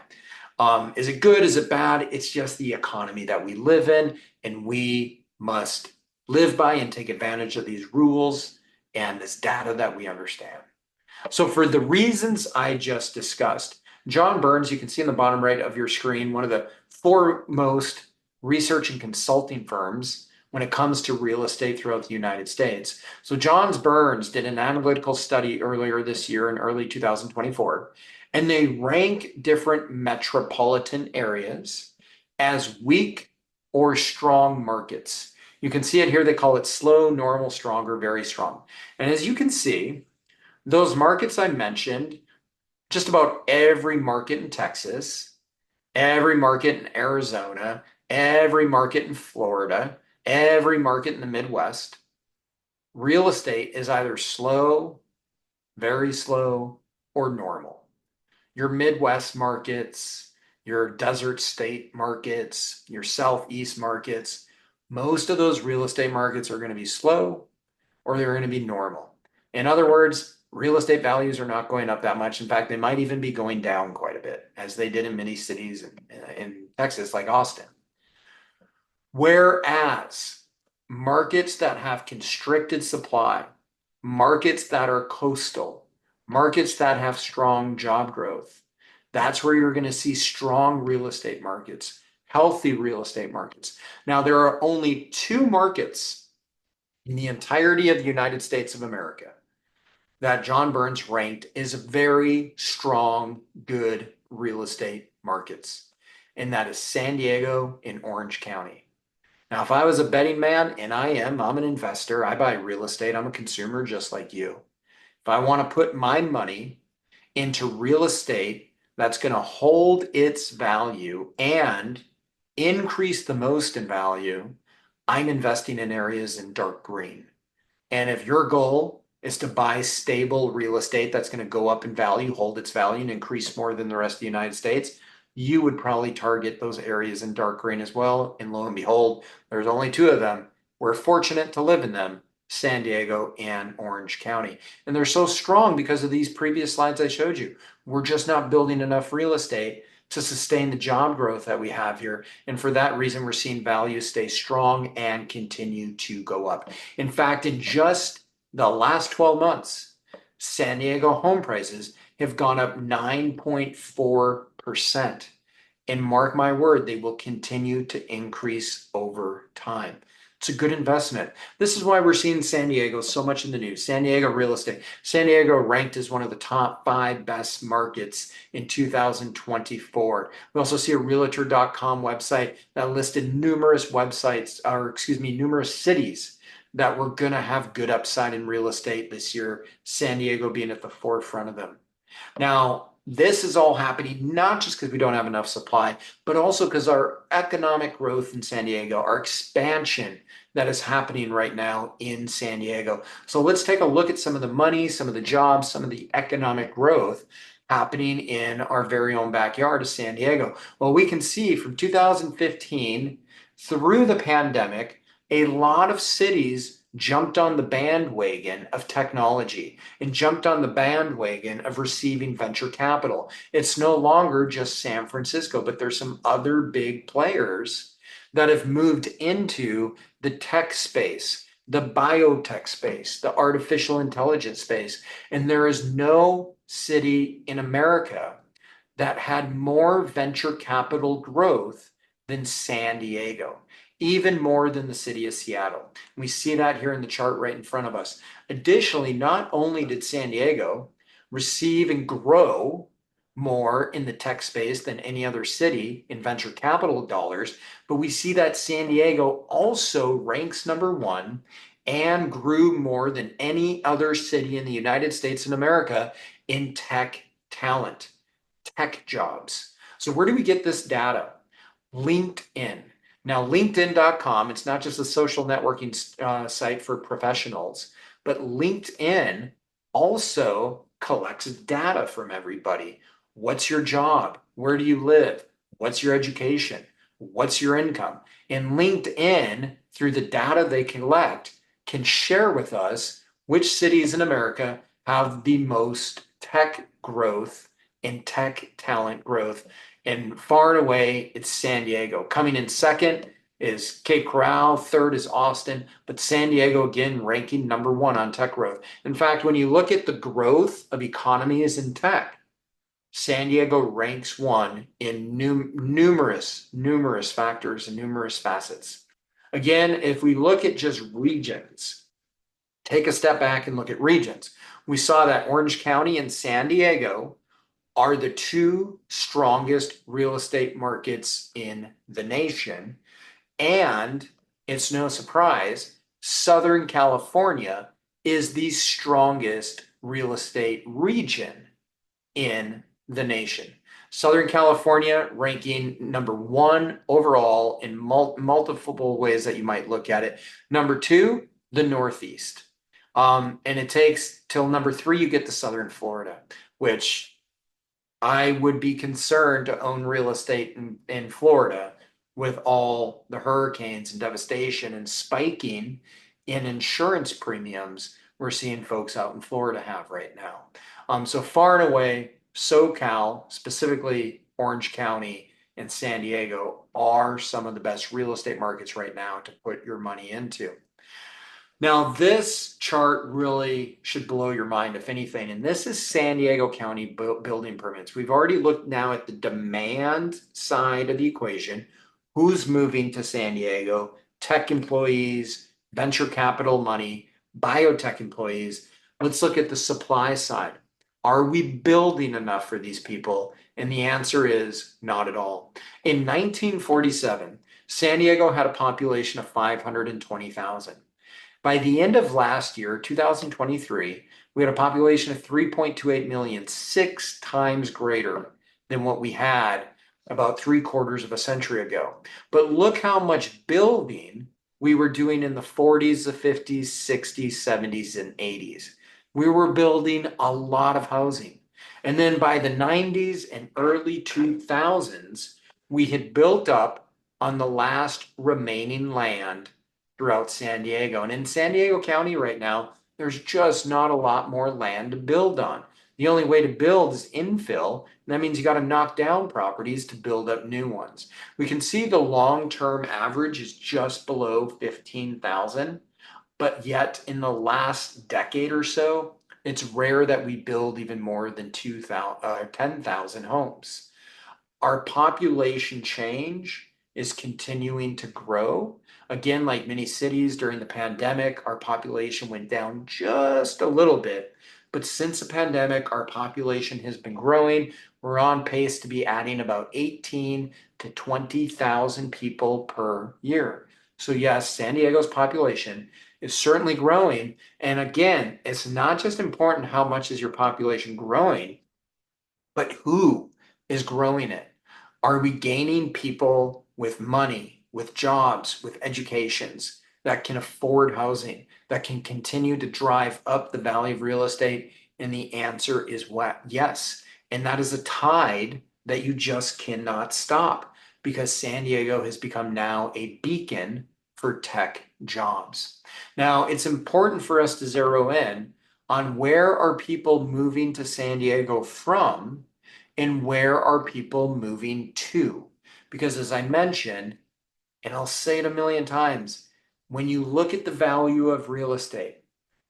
Is it good? Is it bad? It's just the economy that we live in, and we must live by and take advantage of these rules and this data that we understand. So for the reasons I just discussed, John Burns, you can see in the bottom right of your screen, one of the foremost research and consulting firms when it comes to real estate throughout the United States. So John Burns did an analytical study earlier this year in early 2024, and they rank different metropolitan areas as weak or strong markets. You can see it here. They call it slow, normal, stronger, very strong. And as you can see, those markets I mentioned, just about every market in Texas, every market in Arizona, every market in Florida, every market in the Midwest, real estate is either slow, very slow, or normal. Your Midwest markets, your desert state markets, your Southeast markets, most of those real estate markets are going to be slow or they're going to be normal. In other words, real estate values are not going up that much. In fact, they might even be going down quite a bit, as they did in many cities in Texas, like Austin. Whereas markets that have constricted supply, markets that are coastal, markets that have strong job growth, that's where you're going to see strong real estate markets, healthy real estate markets. Now, there are only two markets in the entirety of the United States of America that John Burns ranked as very strong, good real estate markets. And that is San Diego and Orange County. Now, if I was a betting man, and I'm an investor, I buy real estate, I'm a consumer just like you. If I want to put my money into real estate that's going to hold its value and increase the most in value, I'm investing in areas in dark green. And if your goal is to buy stable real estate that's going to go up in value, hold its value, and increase more than the rest of the United States, you would probably target those areas in dark green as well. And lo and behold, there's only two of them. We're fortunate to live in them, San Diego and Orange County. And they're so strong because of these previous slides I showed you. We're just not building enough real estate to sustain the job growth that we have here. And for that reason, we're seeing values stay strong and continue to go up. In fact, in just the last 12 months, San Diego home prices have gone up 9.4%. And mark my word, they will continue to increase over time. It's a good investment. This is why we're seeing San Diego so much in the news. San Diego real estate. San Diego ranked as one of the top 5 best markets in 2024. We also see a realtor.com website that listed numerous numerous cities that were going to have good upside in real estate this year, San Diego being at the forefront of them. Now, this is all happening not just because we don't have enough supply, but also because our economic growth in San Diego, our expansion that is happening right now in San Diego. So let's take a look at some of the money, some of the jobs, some of the economic growth happening in our very own backyard of San Diego. Well, we can see from 2015 through the pandemic, a lot of cities jumped on the bandwagon of technology and jumped on the bandwagon of receiving venture capital. It's no longer just San Francisco, but there's some other big players that have moved into the tech space, the biotech space, the artificial intelligence space. And there is no city in America that had more venture capital growth than San Diego, even more than the city of Seattle. We see that here in the chart right in front of us. Additionally, not only did San Diego receive and grow more in the tech space than any other city in venture capital dollars, but we see that San Diego also ranks #1 and grew more than any other city in the United States and America in tech talent, tech jobs. So where do we get this data? LinkedIn. Now, LinkedIn.com, it's not just a social networking site for professionals, but LinkedIn also collects data from everybody. What's your job? Where do you live? What's your education? What's your income? And LinkedIn, through the data they collect, can share with us which cities in America have the most tech growth and tech talent growth. And far and away, it's San Diego. Coming in second is Cape Coral, third is Austin, but San Diego again ranking number one on tech growth. In fact, when you look at the growth of economies in tech, San Diego ranks one in numerous factors and numerous facets. Again, if we look at just regions, take a step back and look at regions. We saw that Orange County and San Diego are the two strongest real estate markets in the nation. And it's no surprise, Southern California is the strongest real estate region in the nation. Southern California ranking number one overall in multiple ways that you might look at it. Number two, the Northeast. And it takes till number three, you get to Southern Florida, which I would be concerned to own real estate in Florida with all the hurricanes and devastation and spiking in insurance premiums we're seeing folks out in Florida have right now. So far and away, SoCal, specifically Orange County and San Diego, are some of the best real estate markets right now to put your money into. Now, this chart really should blow your mind, if anything, and this is San Diego County building permits. We've already looked now at the demand side of the equation. Who's moving to San Diego? Tech employees, venture capital money, biotech employees. Let's look at the supply side. Are we building enough for these people? And the answer is not at all. In 1947, San Diego had a population of 520,000. By the end of last year, 2023, we had a population of 3.28 million, 6 times greater than what we had about 3/4 of a century ago. But look how much building we were doing in the 40s, the 50s, 60s, 70s, and 80s. We were building a lot of housing. And then by the 90s and early 2000s, we had built up on the last remaining land throughout San Diego. And in San Diego County right now, there's just not a lot more land to build on. The only way to build is infill, and that means you got to knock down properties to build up new ones. We can see the long-term average is just below 15,000, but yet in the last decade or so, it's rare that we build even more than 10,000 homes. Our population change is continuing to grow. Again, like many cities during the pandemic, our population went down just a little bit. But since the pandemic, our population has been growing. We're on pace to be adding about 18 to 20,000 people per year. So yes, San Diego's population is certainly growing. And again, it's not just important how much is your population growing, but who is growing it? Are we gaining people with money, with jobs, with educations that can afford housing, that can continue to drive up the value of real estate? And the answer is what? Yes. And that is a tide that you just cannot stop because San Diego has become now a beacon for tech jobs. Now, it's important for us to zero in on where are people moving to San Diego from and where are people moving to? Because as I mentioned, and I'll say it a million times, when you look at the value of real estate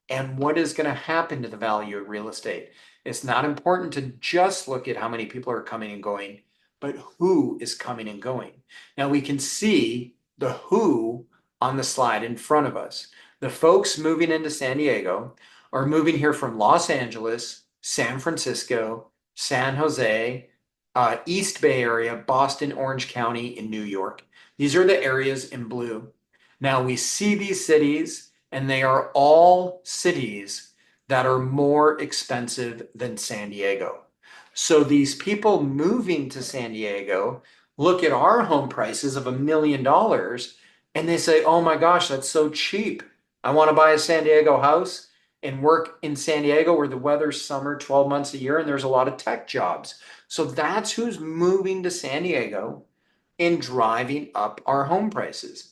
and what is going to happen to the value of real estate, it's not important to just look at how many people are coming and going, but who is coming and going. Now we can see the who on the slide in front of us. The folks moving into San Diego are moving here from Los Angeles, San Francisco, San Jose, East Bay Area, Boston, Orange County, and New York. These are the areas in blue. Now we see these cities, and they are all cities that are more expensive than San Diego. So these people moving to San Diego look at our home prices of $1 million and they say, oh my gosh, that's so cheap. I want to buy a San Diego house and work in San Diego where the weather's summer 12 months a year and there's a lot of tech jobs. So that's who's moving to San Diego and driving up our home prices.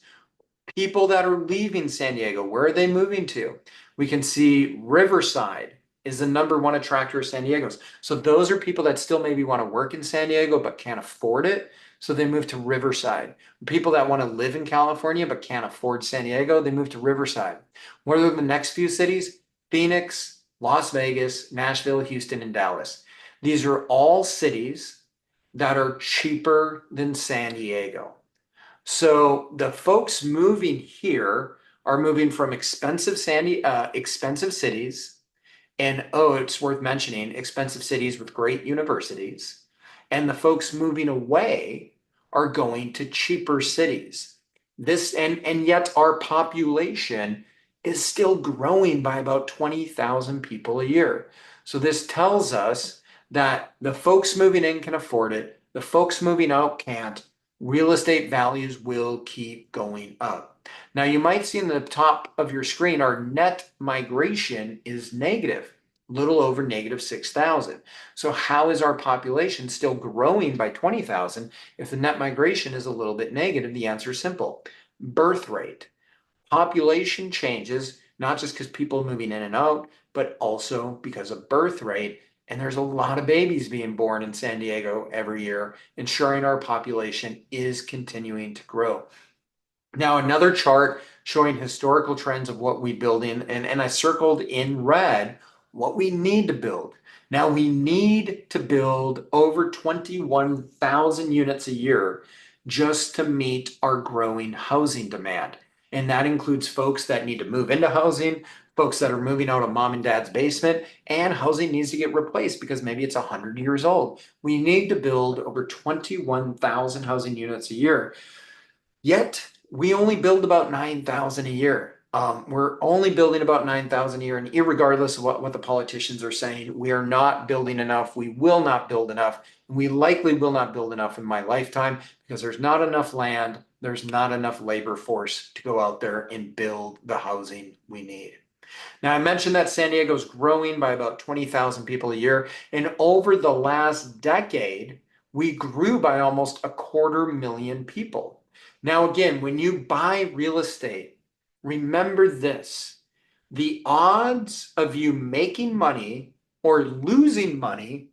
People that are leaving San Diego, where are they moving to? We can see Riverside is the number one attractor of San Diego's. So those are people that still maybe want to work in San Diego but can't afford it. So they move to Riverside. People that want to live in California but can't afford San Diego, they move to Riverside. What are the next few cities? Phoenix, Las Vegas, Nashville, Houston, and Dallas. These are all cities that are cheaper than San Diego. So the folks moving here are moving from expensive cities, and oh, it's worth mentioning, expensive cities with great universities. And the folks moving away are going to cheaper cities. And yet our population is still growing by about 20,000 people a year. So this tells us that the folks moving in can afford it, the folks moving out can't. Real estate values will keep going up. Now, you might see in the top of your screen, our net migration is negative, little over negative 6,000. So how is our population still growing by 20,000 if the net migration is a little bit negative? The answer is simple. Birth rate. Population changes, not just because people are moving in and out, but also because of birth rate. And there's a lot of babies being born in San Diego every year, ensuring our population is continuing to grow. Now, another chart showing historical trends of what we build in, and I circled in red what we need to build. Now, we need to build over 21,000 units a year just to meet our growing housing demand. And that includes folks that need to move into housing, folks that are moving out of mom and dad's basement, and housing needs to get replaced because maybe it's 100 years old. We need to build over 21,000 housing units a year. Yet we only build about 9,000 a year. We're only building about 9,000 a year, and irregardless of what the politicians are saying, we are not building enough. We will not build enough. And we likely will not build enough in my lifetime because there's not enough land, there's not enough labor force to go out there and build the housing we need. Now, I mentioned that San Diego's growing by about 20,000 people a year. And over the last decade, we grew by almost 250,000 people. Now, again, when you buy real estate, remember this. The odds of you making money or losing money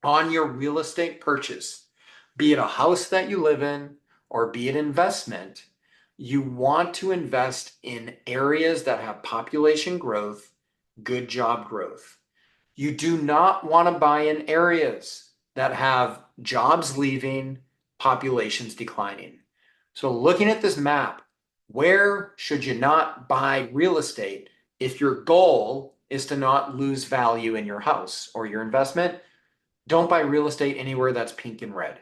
on your real estate purchase, be it a house that you live in or be it investment, you want to invest in areas that have population growth, good job growth. You do not want to buy in areas that have jobs leaving, populations declining. So looking at this map, where should you not buy real estate if your goal is to not lose value in your house or your investment? Don't buy real estate anywhere that's pink and red.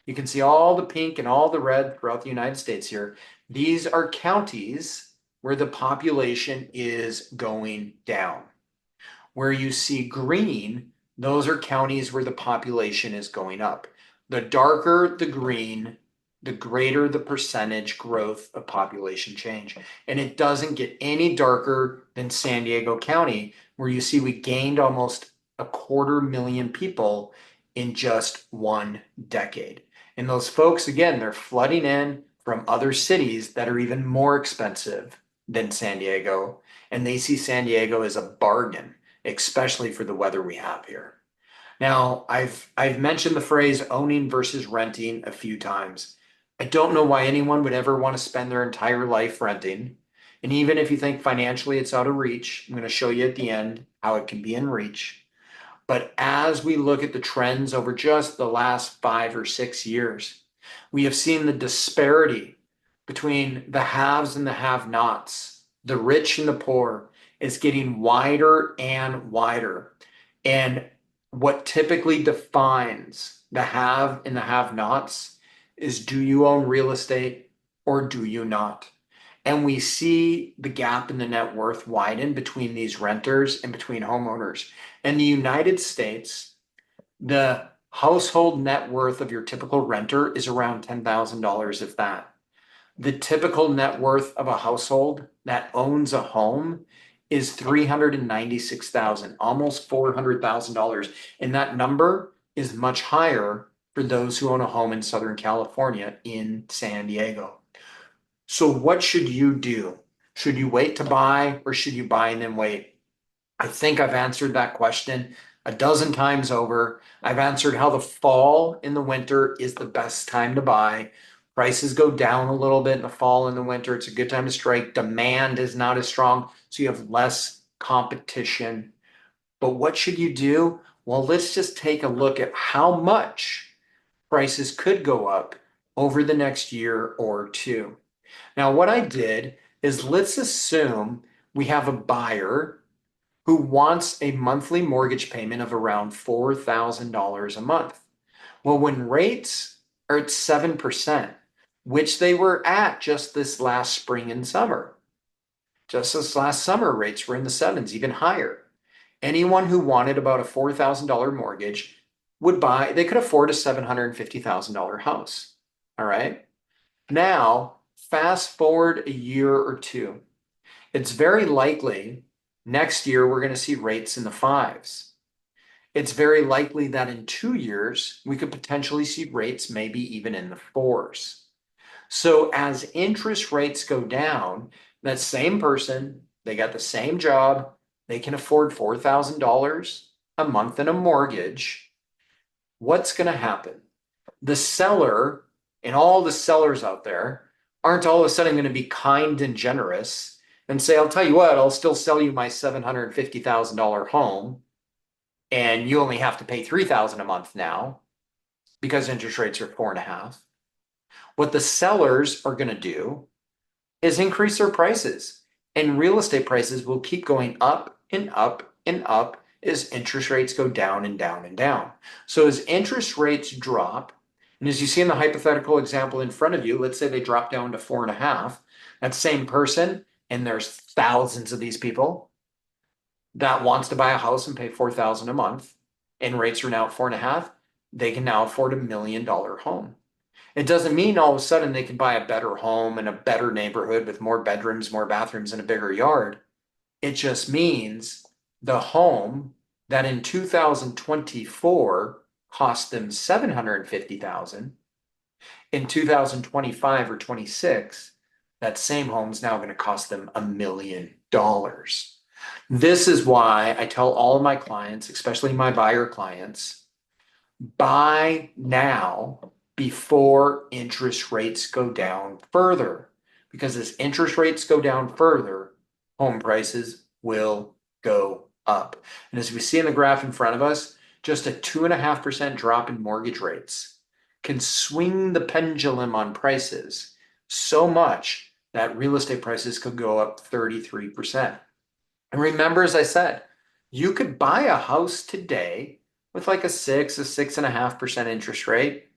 You can see all the pink and all the red throughout the United States here. These are counties where the population is going down. Where you see green, those are counties where the population is going up. The darker the green, the greater the percentage growth of population change. And it doesn't get any darker than San Diego County, where you see we gained almost 250,000 people in just one decade. And those folks, again, they're flooding in from other cities that are even more expensive than San Diego. And they see San Diego as a bargain, especially for the weather we have here. Now, I've mentioned the phrase owning versus renting a few times. I don't know why anyone would ever want to spend their entire life renting. And even if you think financially it's out of reach, I'm going to show you at the end how it can be in reach. But as we look at the trends over just the last 5 or 6 years, we have seen the disparity between the haves and the have-nots, the rich and the poor, is getting wider and wider. And what typically defines the have and the have-nots is, do you own real estate or do you not? And we see the gap in the net worth widen between these renters and between homeowners. In the United States, the Household net worth of your typical renter is around $10,000, if that. The typical net worth of a household that owns a home is 396,000, almost $400,000. And that number is much higher for those who own a home in Southern California in San Diego. So what should you do? Should you wait to buy or should you buy and then wait? I think I've answered that question a dozen times over. I've answered how the fall in the winter is the best time to buy. Prices go down a little bit in the fall and the winter. It's a good time to strike. Demand is not as strong, so you have less competition. But what should you do? Well, let's just take a look at how much prices could go up over the next year or two. Now, what I did is let's assume we have a buyer who wants a monthly mortgage payment of around $4,000 a month. Well, when rates are at 7%, which they were at just this last spring and summer, just this last summer, rates were in the sevens, even higher. Anyone who wanted about a $4,000 mortgage would buy, they could afford a $750,000 house. All right. Now, fast forward a year or two. It's very likely next year we're going to see rates in the fives. It's very likely that in 2 years, we could potentially see rates maybe even in the fours. So as interest rates go down, that same person, they got the same job, they can afford $4,000 a month in a mortgage. What's going to happen? The seller and all the sellers out there aren't all of a sudden going to be kind and generous and say, I'll tell you what, I'll still sell you my $750,000 home and you only have to pay $3,000 a month now because interest rates are 4.5. What the sellers are going to do is increase their prices, and real estate prices will keep going up and up and up as interest rates go down and down and down. So as interest rates drop, and as you see in the hypothetical example in front of you, let's say they drop down to 4.5, that same person, and there's thousands of these people that wants to buy a house and pay $4,000 a month, and rates are now at 4.5, they can now afford $1 million home. It doesn't mean all of a sudden they can buy a better home in a better neighborhood with more bedrooms, more bathrooms, and a bigger yard. It just means the home that in 2024 cost them $750,000, in 2025 or 26, that same home is now going to cost them $1 million. This is why I tell all of my clients, especially my buyer clients, buy now before interest rates go down further. Because as interest rates go down further, home prices will go up. And as we see in the graph in front of us, just a 2.5% drop in mortgage rates can swing the pendulum on prices so much that real estate prices could go up 33%. And remember, as I said, you could buy a house today with like a 6.5% interest rate.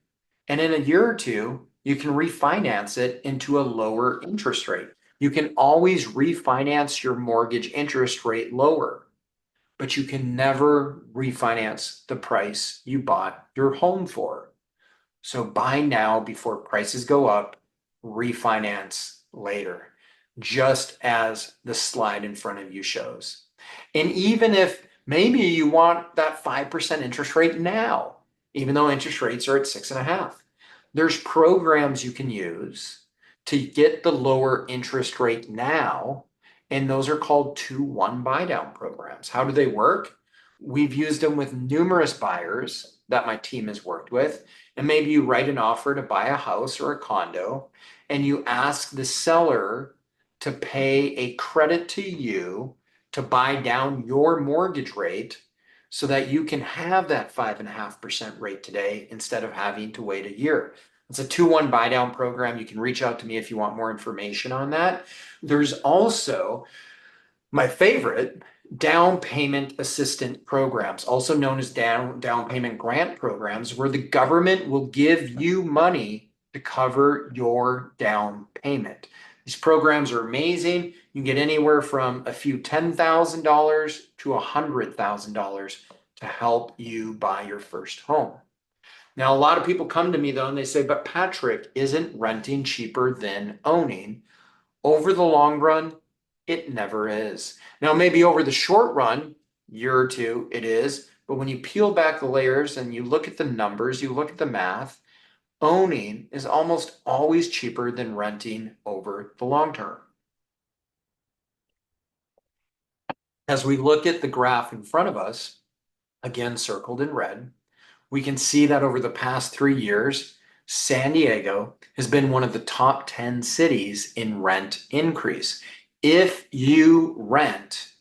And in a year or two, you can refinance it into a lower interest rate. You can always refinance your mortgage interest rate lower, but you can never refinance the price you bought your home for. So buy now before prices go up, refinance later, just as the slide in front of you shows. And even if maybe you want that 5% interest rate now, even though interest rates are at 6.5, there's programs you can use to get the lower interest rate now. And those are called 2-1 buy down programs. How do they work? We've used them with numerous buyers that my team has worked with. And maybe you write an offer to buy a house or a condo, and you ask the seller to pay a credit to you to buy down your mortgage rate so that you can have that 5.5% rate today instead of having to wait a year. It's a 2-1 buy down program. You can reach out to me if you want more information on that. There's also my favorite, down payment assistant programs, also known as down payment grant programs, where the government will give you money to cover your down payment. These programs are amazing. You can get anywhere from a few $10,000 to $100,000 to help you buy your first home. Now, a lot of people come to me though and they say, but Patrick, isn't renting cheaper than owning? Over the long run, it never is. Now, maybe over the short run, year or two, it is. But when you peel back the layers and you look at the numbers, you look at the math, owning is almost always cheaper than renting over the long term. As we look at the graph in front of us, again circled in red, we can see that over the past 3 years, San Diego has been one of the top 10 cities in rent increase. If you rent,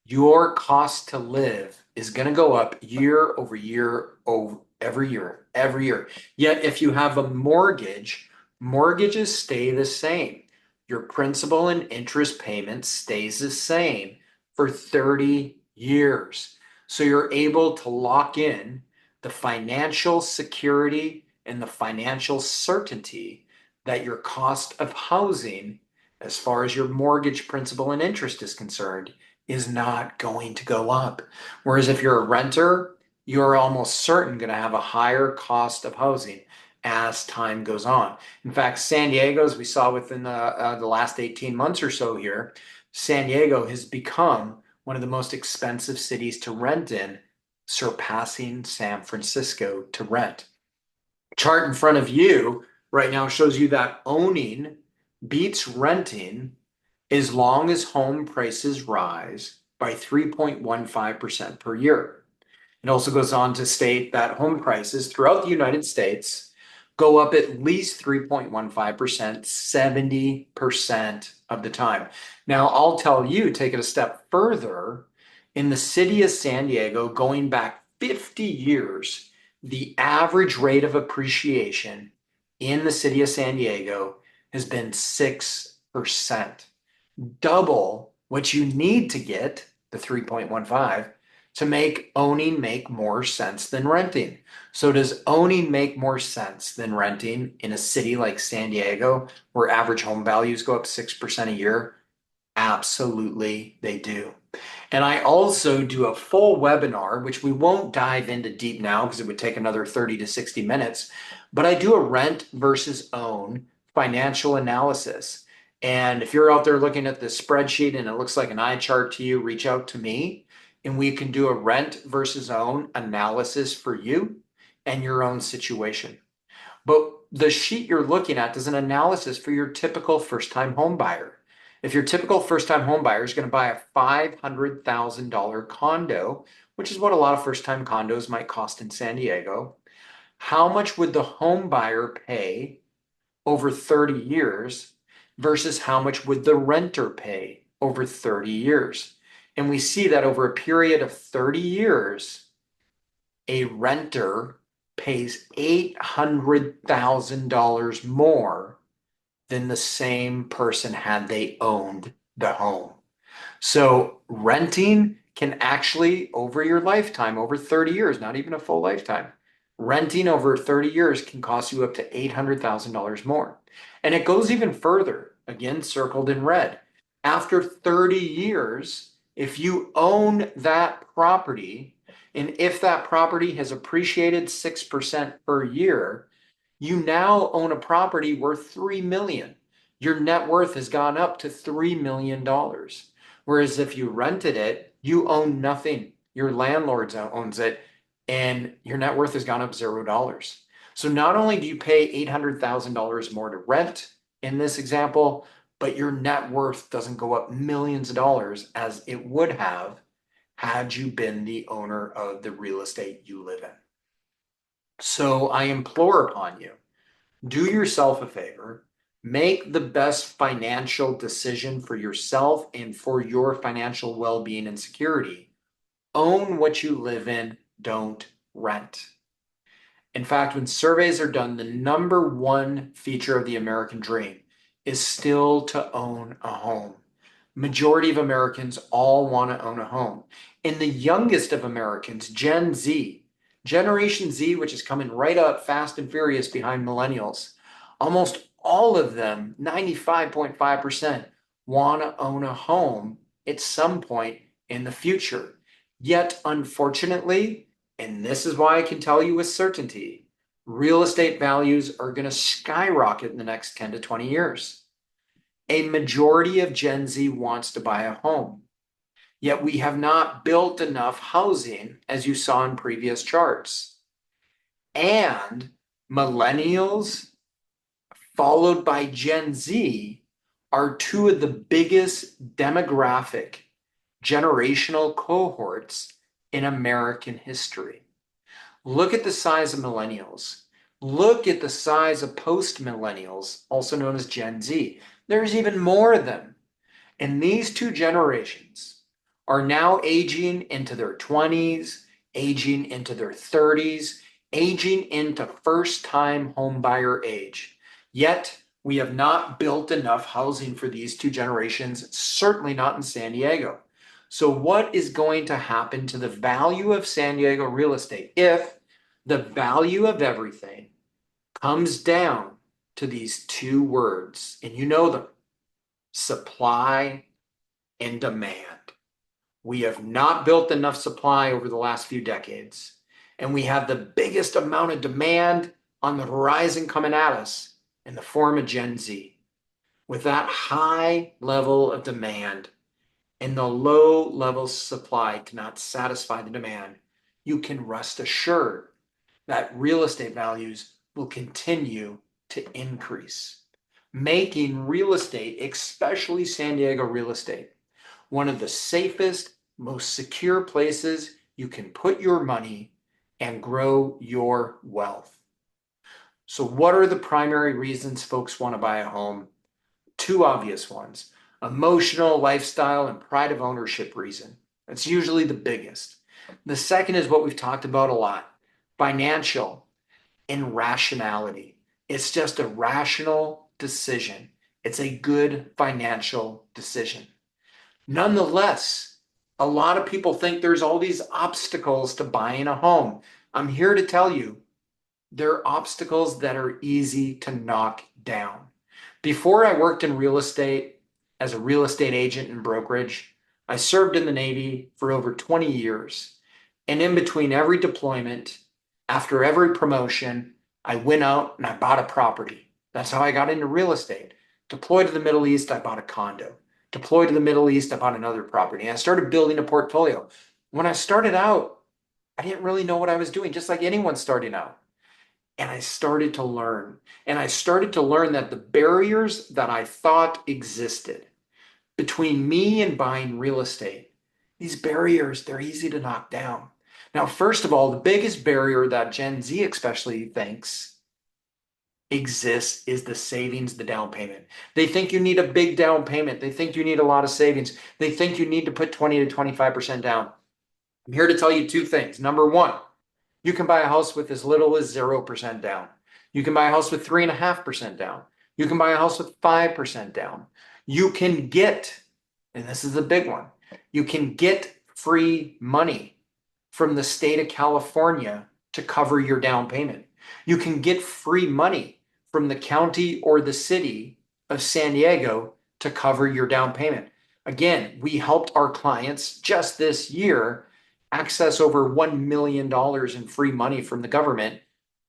your cost to live is going to go up year over year, over every year. Yet if you have a mortgage, mortgages stay the same. Your principal and interest payment stays the same for 30 years. So you're able to lock in the financial security and the financial certainty that your cost of housing, as far as your mortgage principal and interest is concerned, is not going to go up. Whereas if you're a renter, you're almost certain going to have a higher cost of housing as time goes on. In fact, San Diego, as we saw within the last 18 months or so here, San Diego has become one of the most expensive cities to rent in, surpassing San Francisco to rent. Chart in front of you right now shows you that owning beats renting as long as home prices rise by 3.15% per year. It also goes on to state that home prices throughout the United States go up at least 3.15%, 70% of the time. Now, I'll tell you, take it a step further, in the city of San Diego, going back 50 years, the average rate of appreciation in the city of San Diego has been 6%, double what you need to get, the 3.15, to make owning make more sense than renting. So does owning make more sense than renting in a city like San Diego where average home values go up 6% a year? Absolutely, they do. And I also do a full webinar, which we won't dive into deep now because it would take another 30 to 60 minutes, but I do a rent versus own financial analysis. And if you're out there looking at the spreadsheet and it looks like an eye chart to you, reach out to me and we can do a rent versus own analysis for you and your own situation. But the sheet you're looking at is an analysis for your typical first-time home buyer. If your typical first-time home buyer is going to buy a $500,000 condo, which is what a lot of first-time condos might cost in San Diego, how much would the home buyer pay over 30 years versus how much would the renter pay over 30 years? And we see that over a period of 30 years, a renter pays $800,000 more than the same person had they owned the home. So renting can actually, over your lifetime, over 30 years, not even a full lifetime, renting over 30 years can cost you up to $800,000 more. And it goes even further, again, circled in red. After 30 years, if you own that property, and if that property has appreciated 6% per year, you now own a property worth $3 million. Your net worth has gone up to $3 million. Whereas if you rented it, you own nothing. Your landlord owns it, and your net worth has gone up $0. So not only do you pay $800,000 more to rent in this example, but your net worth doesn't go up millions of dollars as it would have had you been the owner of the real estate you live in. So I implore upon you, do yourself a favor, make the best financial decision for yourself and for your financial well-being and security. Own what you live in, don't rent. In fact, when surveys are done, the number one feature of the American dream is still to own a home. Majority of Americans all want to own a home. And the youngest of Americans, Gen Z, Generation Z, which is coming right up fast and furious behind millennials, almost all of them, 95.5%, want to own a home at some point in the future. Yet, unfortunately, and this is why I can tell you with certainty, real estate values are going to skyrocket in the next 10 to 20 years. A majority of Gen Z wants to buy a home, yet we have not built enough housing, as you saw in previous charts. And millennials, followed by Gen Z, are two of the biggest demographic generational cohorts in American history. Look at the size of millennials. Look at the size of post-millennials, also known as Gen Z. There's even more of them. And these two generations are now aging into their 20s, aging into their 30s, aging into first-time homebuyer age. Yet, we have not built enough housing for these two generations, certainly not in San Diego. So what is going to happen to the value of San Diego real estate if the value of everything comes down to these two words? And you know them: supply and demand. We have not built enough supply over the last few decades, and we have the biggest amount of demand on the horizon coming at us in the form of Gen Z. With that high level of demand and the low level of supply cannot satisfy the demand, you can rest assured that real estate values will continue to increase, making real estate, especially San Diego real estate, one of the safest, most secure places you can put your money and grow your wealth. So what are the primary reasons folks want to buy a home? Two obvious ones: emotional, lifestyle, and pride of ownership reason. That's usually the biggest. The second is what we've talked about a lot: financial and rationality. It's just a rational decision. It's a good financial decision. Nonetheless, a lot of people think there's all these obstacles to buying a home. I'm here to tell you, there are obstacles that are easy to knock down. Before I worked in real estate as a real estate agent and brokerage, I served in the Navy for over 20 years. And in between every deployment, after every promotion, I went out and I bought a property. That's how I got into real estate. Deployed to the Middle East, I bought a condo. Deployed to the Middle East, I bought another property. And I started building a portfolio. When I started out, I didn't really know what I was doing, just like anyone starting out. And I started to learn. And I started to learn that the barriers that I thought existed between me and buying real estate, these barriers, they're easy to knock down. Now, first of all, the biggest barrier that Gen Z especially thinks exists is the savings, the down payment. They think you need a big down payment. They think you need a lot of savings. They think you need to put 20 to 25% down. I'm here to tell you two things. Number one, you can buy a house with as little as 0% down. You can buy a house with 3.5% down. You can buy a house with 5% down. You can get, and this is the big one, you can get free money from the state of California to cover your down payment. You can get free money from the county or the city of San Diego to cover your down payment. Again, we helped our clients just this year access over $1 million in free money from the government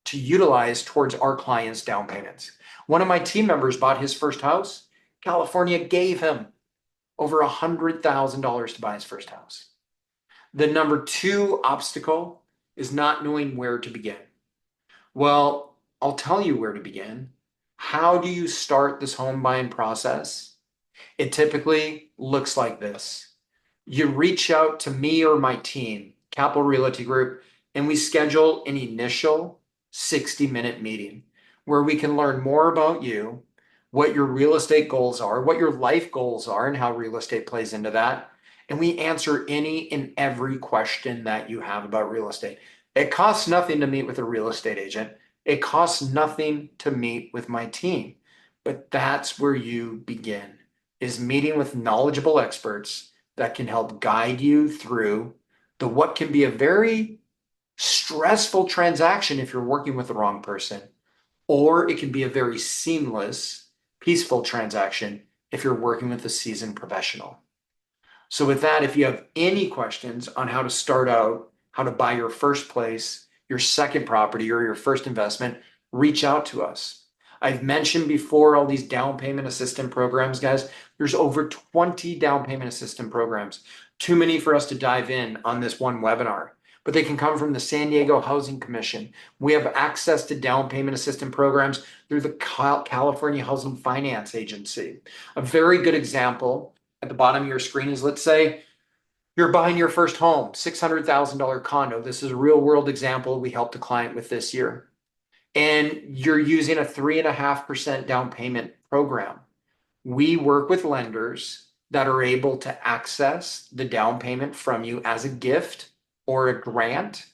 to utilize towards our clients' down payments. One of my team members bought his first house. California gave him over $100,000 to buy his first house. The number two obstacle is not knowing where to begin. Well, I'll tell you where to begin. How do you start this home buying process? It typically looks like this. You reach out to me or my team, Capital Realty Group, and we schedule an initial 60-minute meeting where we can learn more about you, what your real estate goals are, what your life goals are, and how real estate plays into that. And we answer any and every question that you have about real estate. It costs nothing to meet with a real estate agent. It costs nothing to meet with my team. But that's where you begin, is meeting with knowledgeable experts that can help guide you through the what can be a very stressful transaction if you're working with the wrong person, or it can be a very seamless, peaceful transaction if you're working with a seasoned professional. So with that, if you have any questions on how to start out, how to buy your first place, your second property or your first investment, reach out to us. I've mentioned before all these down payment assistance programs, guys. There's over 20 down payment assistance programs. Too many for us to dive in on this one webinar, but they can come from the San Diego Housing Commission. We have access to down payment assistance programs through the California Housing Finance Agency. A very good example at the bottom of your screen is, let's say you're buying your first home, $600,000 condo. This is a real world example we helped a client with this year. And you're using a 3.5% down payment program. We work with lenders that are able to access the down payment from you as a gift or a grant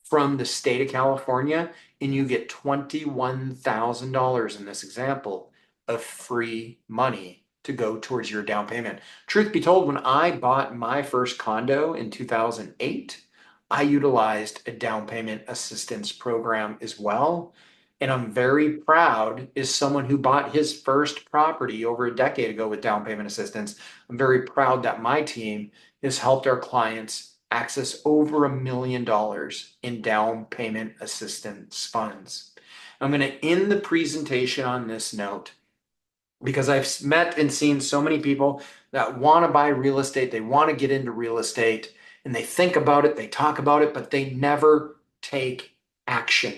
from the state of California, and you get $21,000 in this example of free money to go towards your down payment. Truth be told, when I bought my first condo in 2008, I utilized a down payment assistance program as well. And I'm very proud, as someone who bought his first property over a decade ago with down payment assistance, I'm very proud that my team has helped our clients access over $1 million in down payment assistance funds. I'm going to end the presentation on this note because I've met and seen so many people that want to buy real estate, they want to get into real estate, and they think about it, they talk about it, but they never take action.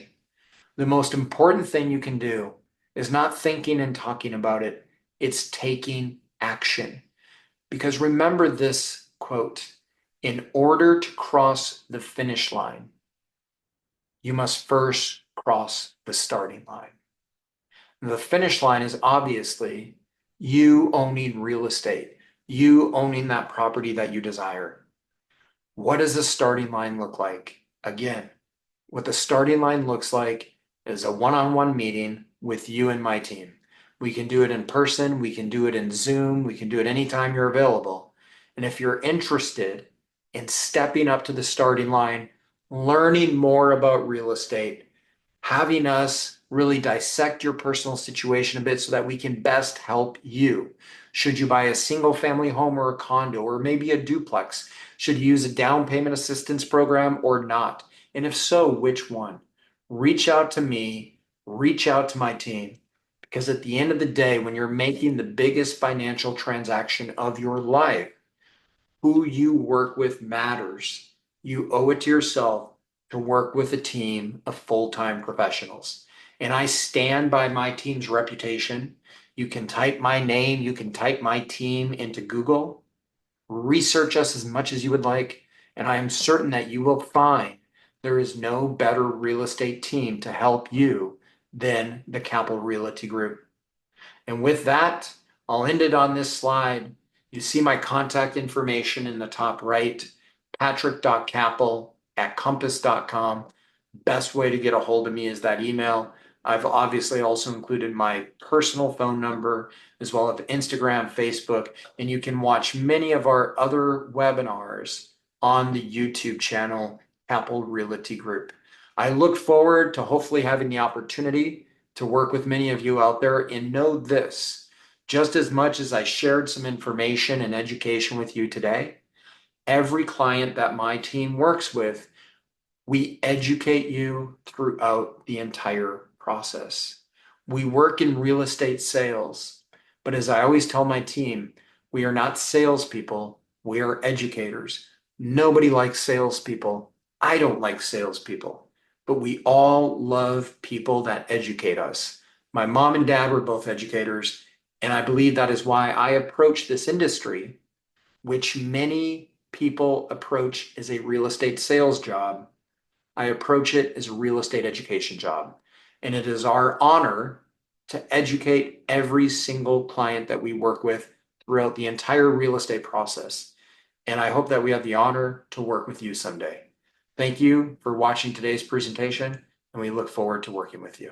The most important thing you can do is not thinking and talking about it, it's taking action. Because remember this quote, in order to cross the finish line, you must first cross the starting line. The finish line is obviously you owning real estate, you owning that property that you desire. What does the starting line look like? Again, what the starting line looks like is a one-on-one meeting with you and my team. We can do it in person, we can do it in Zoom, we can do it anytime you're available. And if you're interested in stepping up to the starting line, learning more about real estate, having us really dissect your personal situation a bit so that we can best help you. Should you buy a single family home or a condo or maybe a duplex? Should you use a down payment assistance program or not? And if so, which one? Reach out to me, reach out to my team, because at the end of the day, when you're making the biggest financial transaction of your life, who you work with matters. You owe it to yourself to work with a team of full-time professionals. And I stand by my team's reputation. You can type my name, you can type my team into Google, research us as much as you would like, and I am certain that you will find there is no better real estate team to help you than the Capital Realty Group. And with that, I'll end it on this slide. You see my contact information in the top right, patrick.capel@compass.com. Best way to get a hold of me is that email. I've obviously also included my personal phone number as well as Instagram, Facebook, and you can watch many of our other webinars on the YouTube channel, Capital Realty Group. I look forward to hopefully having the opportunity to work with many of you out there, and know this, just as much as I shared some information and education with you today, every client that my team works with, we educate you throughout the entire process. We work in real estate sales, but as I always tell my team, we are not salespeople, we are educators. Nobody likes salespeople. I don't like salespeople, but we all love people that educate us. My mom and dad were both educators, and I believe that is why I approach this industry, which many people approach as a real estate sales job. I approach it as a real estate education job. And it is our honor to educate every single client that we work with throughout the entire real estate process. And I hope that we have the honor to work with you someday. Thank you for watching today's presentation, and we look forward to working with you.